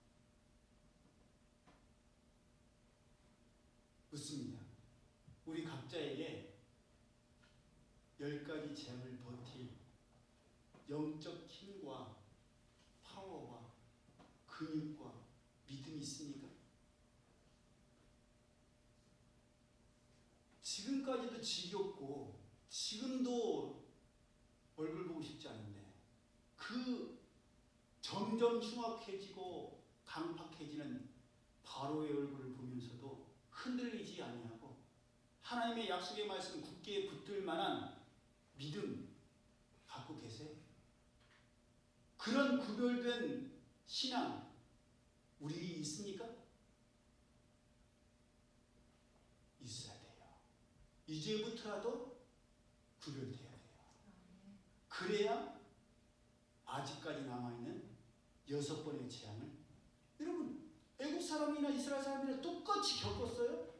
묻습니다. 우리 각자에게 10가지 재앙을 버틸 영적 힘과 파워와 근육과 믿음이 있습니까? 지금까지도 지겹고 지금도 얼굴 보고 싶지 않은데 그 점점 흉악해지고 강팍해지는 바로의 얼굴을 보면서도 흔들리지 아니하고 하나님의 약속의 말씀 굳게 붙들 만한 믿음 갖고 계세요? 그런 구별된 신앙 우리 있습니까? 있어야 돼요. 이제부터라도 구별돼야 돼요. 그래야 아직까지 남아있는 6번의 재앙을 여러분 애국 사람이나 이스라엘 사람이나 똑같이 겪었어요?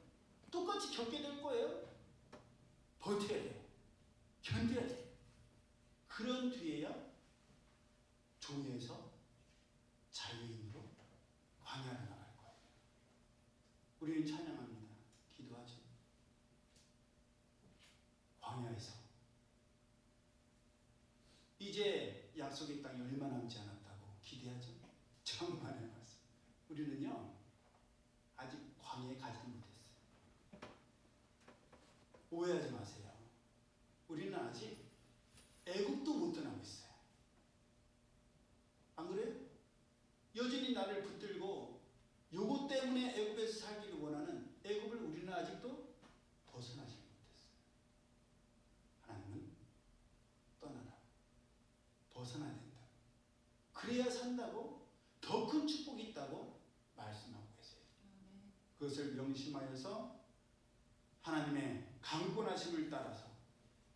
똑같이 겪게 될 거예요. 버텨야 돼요. 견뎌야 돼요. 그런 뒤에야 종에서 자유인으로 광야를 나갈 거예요. 우리는 찬양합니다. 기도하죠. 광야에서 이제 약속의 땅이 얼마 남지 않았다고 기대하죠. 정말의 말씀. 우리는요 아직 광야에 가지 못했어요. 오해하지 마세요. 우리는 아직 애국도 못 떠나고 있어요. 안 그래요? 여전히 나를 붙들고 요것 때문에 애굽에서 살기를 원하는 애굽을 우리는 아직도 벗어나지 못했어요. 하나님은 떠나라. 벗어나야 된다. 그래야 산다고 더 큰 축복이 있다고 말씀하고 계세요. 그것을 명심하여서 하나님의 강권하심을 따라서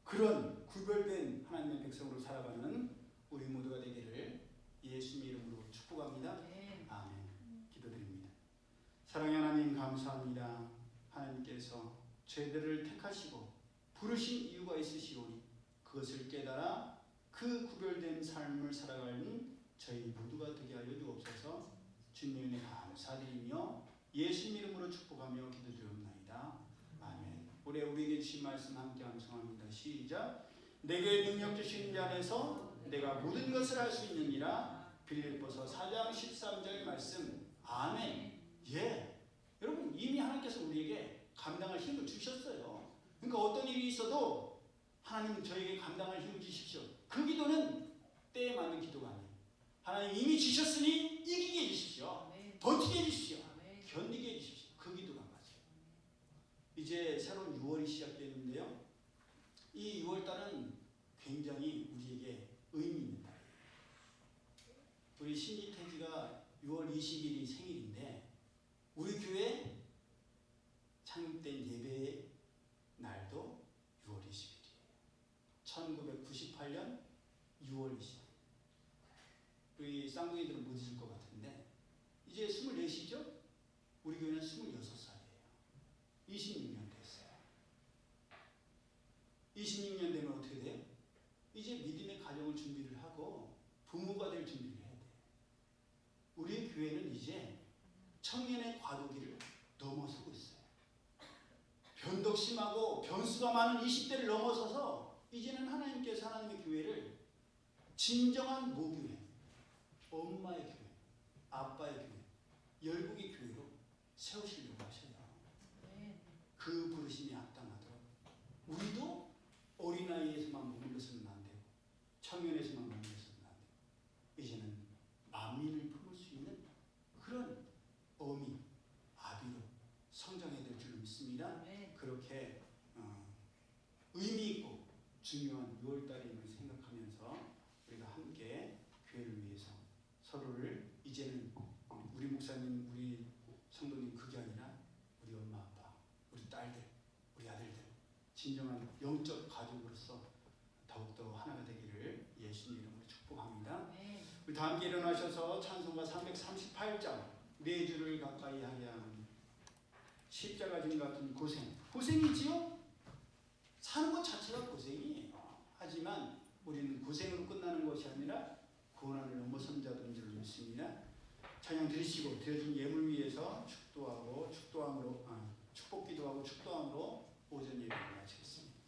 그런 구별된 하나님의 백성으로 살아가는 우리 모두가 되기를 예수님의 이름으로 축복합니다. 아멘. 기도드립니다. 사랑의 하나님 감사합니다. 하나님께서 죄들을 택하시고 부르신 이유가 있으시오니 그것을 깨달아 그 구별된 삶을 살아가는 저희 모두가 되게 하여 주옵소서. 주님의 은혜 감사드리며 예수님 이름으로 축복하며 기도드리옵나이다. 아멘. 올해 우리에게 주신 말씀 함께 암송합니다. 시작. 내게 능력 주신 자 안에서 내가 모든 것을 할 수 있느니라. 빌립보서 4장 13절 말씀. 아멘. 예. 여러분 이미 하나님께서 우리에게 감당할 힘을 주셨어요. 그러니까 어떤 일이 있어도 하나님 저에게 감당할 힘을 주십시오. 그 기도는 때에 맞는 기도가 아니에요. 하나님 이미 주셨으니 이기게 해주십시오. 버티게 해주십시오. 견디게 해주십시오. 그 기도가 맞아요. 이제 새로운 6월이 시작되는데요. 이 6월달은 굉장히 우리에게 의미 있는 달이에요. 우리 신이태지가 6월 20일이 생일인데 우리 교회 창립된 예배의 날도 6월 20일이에요. 1998년 6월 20일. 우리 쌍둥이들은 못 잊을 것 같은데 이제 24시죠? 우리 교회는 26살이에요. 26년 됐어요. 26년 되면 어떻게 돼요? 이제 믿음의 가정을 준비를 하고 부모가 될 준비를 해야 돼요. 우리 교회는 이제 청년의 과도기를 넘어서고 있어요. 변덕심하고 변수가 많은 20대를 넘어서서 이제는 하나님께서 하나님의 교회를 진정한 모교회, 엄마의 교회, 아빠의 교회, 열국의 교회로 세우시려고 하셔요. 그 부르심이 합당하도록 우리도 어린아이에서만 머물러서는 안 되고 청년에서만 머물러서는 안 되고 이제는 만민을 품을 수 있는 그런 어미, 아비로 성장해야 될 줄 믿습니다. 그렇게 의미 있고 중요한 6월달임을 생각하면서 우리가 함께 교회를 위해서 서로를 이제는 우리 목사님, 우리 성도님 그게 아니라 우리 엄마, 아빠, 우리 딸들, 우리 아들들 진정한 영적 가족으로서 더욱더 하나가 되기를 예수님 이름으로 축복합니다. 우리 다 함께 일어나셔서 찬송가 338장 내 주를 가까이 하게 하는 십자가 진 같은 고생이지요? 사는 것 자체가 고생이에요. 하지만 우리는 고생으로 끝나는 것이 아니라 고난을 넘어선 자들인 줄 믿습니다. 찬양 드리시고 드려진 예물 위해서 축복기도하고 축도함으로 오전 예배를 마치겠습니다.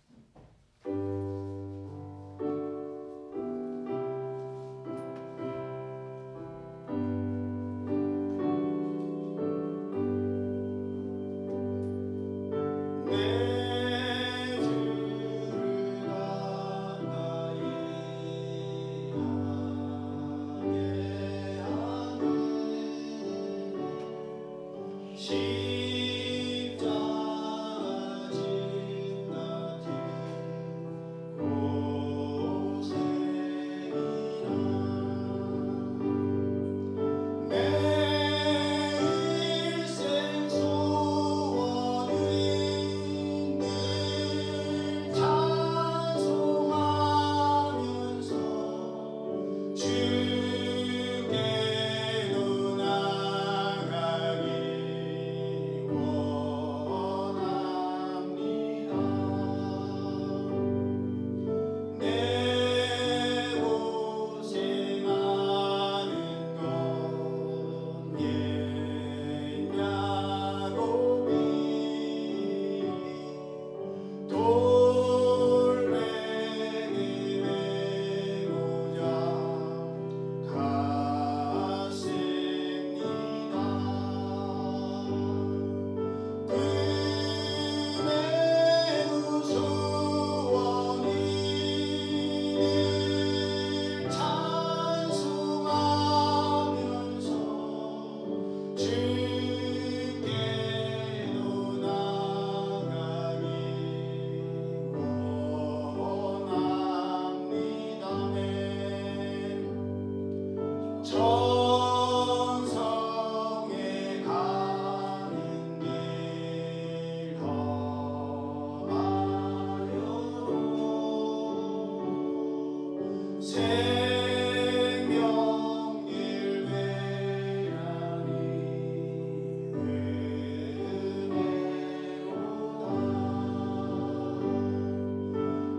십자가 진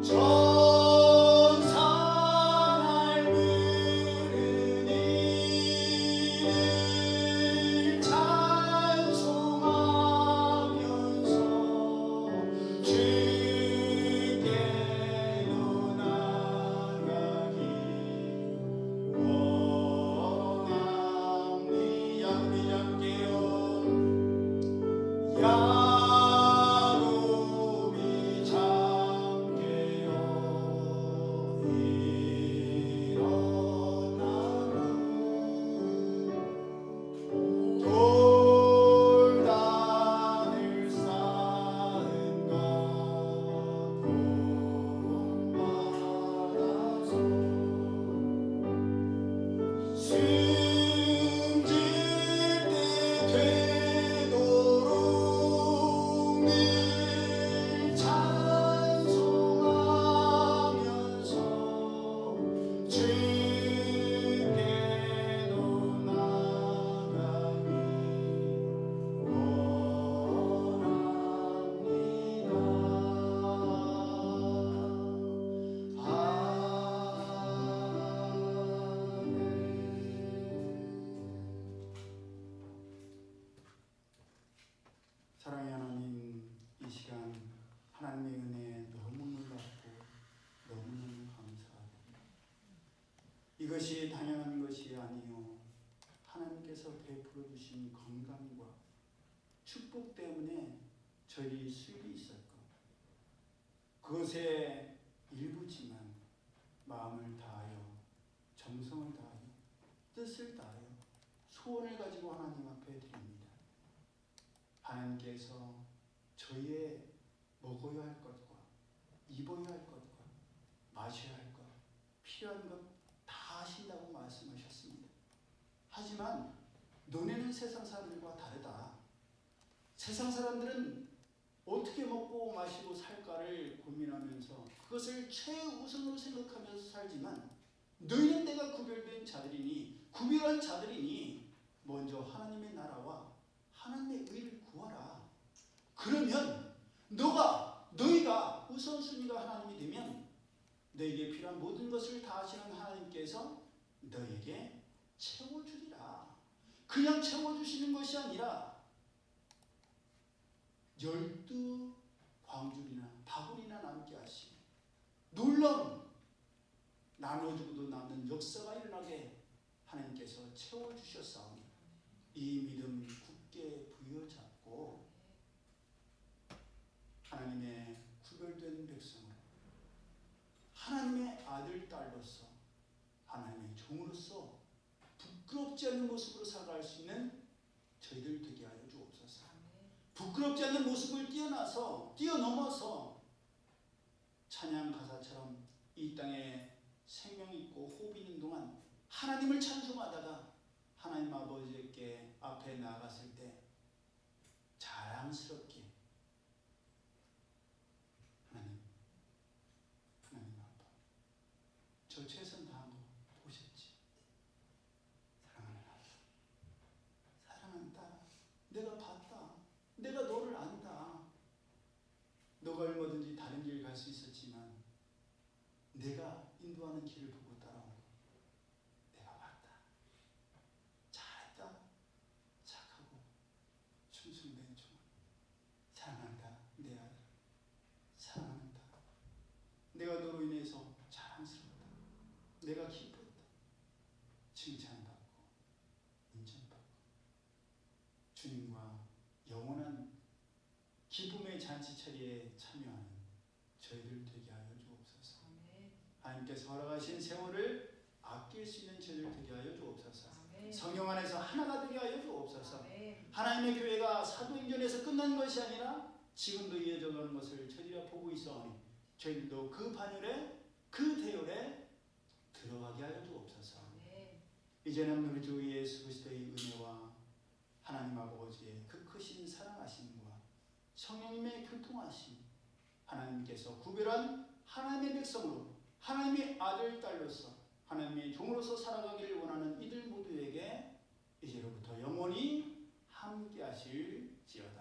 전상을 부르니 찬송하면서 주께로 나가기 원합니다. 우리 함께요. 야곱이 잠깨어 일어나는 돌단을 쌓은가 본받아서 숨질 때 되도록 늘 찬송하면서 주께로 나가기 사랑의 하나님, 이 시간 하나님의 은혜에 너무 놀랍고 너무너무 감사합니다. 이것이 당연한 것이 아니요 하나님께서 베풀어 주신 건강과 축복 때문에 저희 수입이 있었고 그것에 일부지만 마음을 다하여 정성을 다하여 뜻을 다하여 소원을 가지고 하나님 앞에 드립니다. 하나님께서 저희의 먹어야 할 것과 입어야 할 것과 마셔야 할 것, 필요한 것 다 하신다고 말씀하셨습니다. 하지만 너네는 세상 사람들과 다르다. 세상 사람들은 어떻게 먹고 마시고 살까를 고민하면서 그것을 최우선으로 생각하면서 살지만 너희는 내가 구별된 자들이니 구별한 자들이니 먼저 하나님의 나라와 하나님의 의를 구하라. 그러면 너희가 우선순위가 하나님이 되면 너에게 필요한 모든 것을 다 하시는 하나님께서 너에게 채워주리라. 그냥 채워주시는 것이 아니라 12 광줄이나 바구니나 남게 하시고 놀라운 나눠주고도 남는 역사가 일어나게 하나님께서 채워주셨사오니 이 믿음 굳게 부여잡고 하나님의 구별된 백성으로 하나님의 아들, 딸로서 하나님의 종으로서 부끄럽지 않는 모습으로 살아갈 수 있는 저희들 되게 하여 주옵소서. 부끄럽지 않는 모습을 뛰어넘어서 찬양 가사처럼 이 땅에 생명 있고 호흡 있는 동안 하나님을 찬송하다가 하나님 아버지께 앞에 나갔을 때 자랑스럽게 하나님 아빠 저 최선 다한 거 보셨지? 사랑하는 아빠, 사랑하는 딸, 내가 봤다. 내가 너를 안다. 너가 얼마든지 다른 길 갈 수 있었지만 내가 인도하는 길을 보고 따라온 거 내가 봤다. 잘했다. 착하고 충성된 종. 사랑한다 내 아들. 사랑한다. 내가 너로 인해서 자랑스럽다. 내가 기뻤다. 칭찬받고 인정받고 주님과 영원한 기쁨의 잔치 차례에 참여하는 저희들 되게 하여 주옵소서. 하나님께서 허락하신 세월을 아낄 수 있는 저희들 되게 하여 주옵소서. 성령 안에서 하나가 되게 하여 주옵소서. 하나님의 교회가 사도행전에서 끝난 것이 아니라 지금도 이어져가는 것을 저희가 보고 있어오니 저희들도 그 반열에 그 대열에 들어가게 하여 주옵소서. 이제는 우리 주 예수 그리스도의 은혜와 하나님 아버지의 그 크신 사랑하심과 성령님의 교통하심, 하나님께서 구별한 하나님의 백성으로 하나님의 아들, 딸로서 하나님의 종으로서 살아가기를 원하는 이들 모두에게 이제로부터 영원히 함께 하실지어다.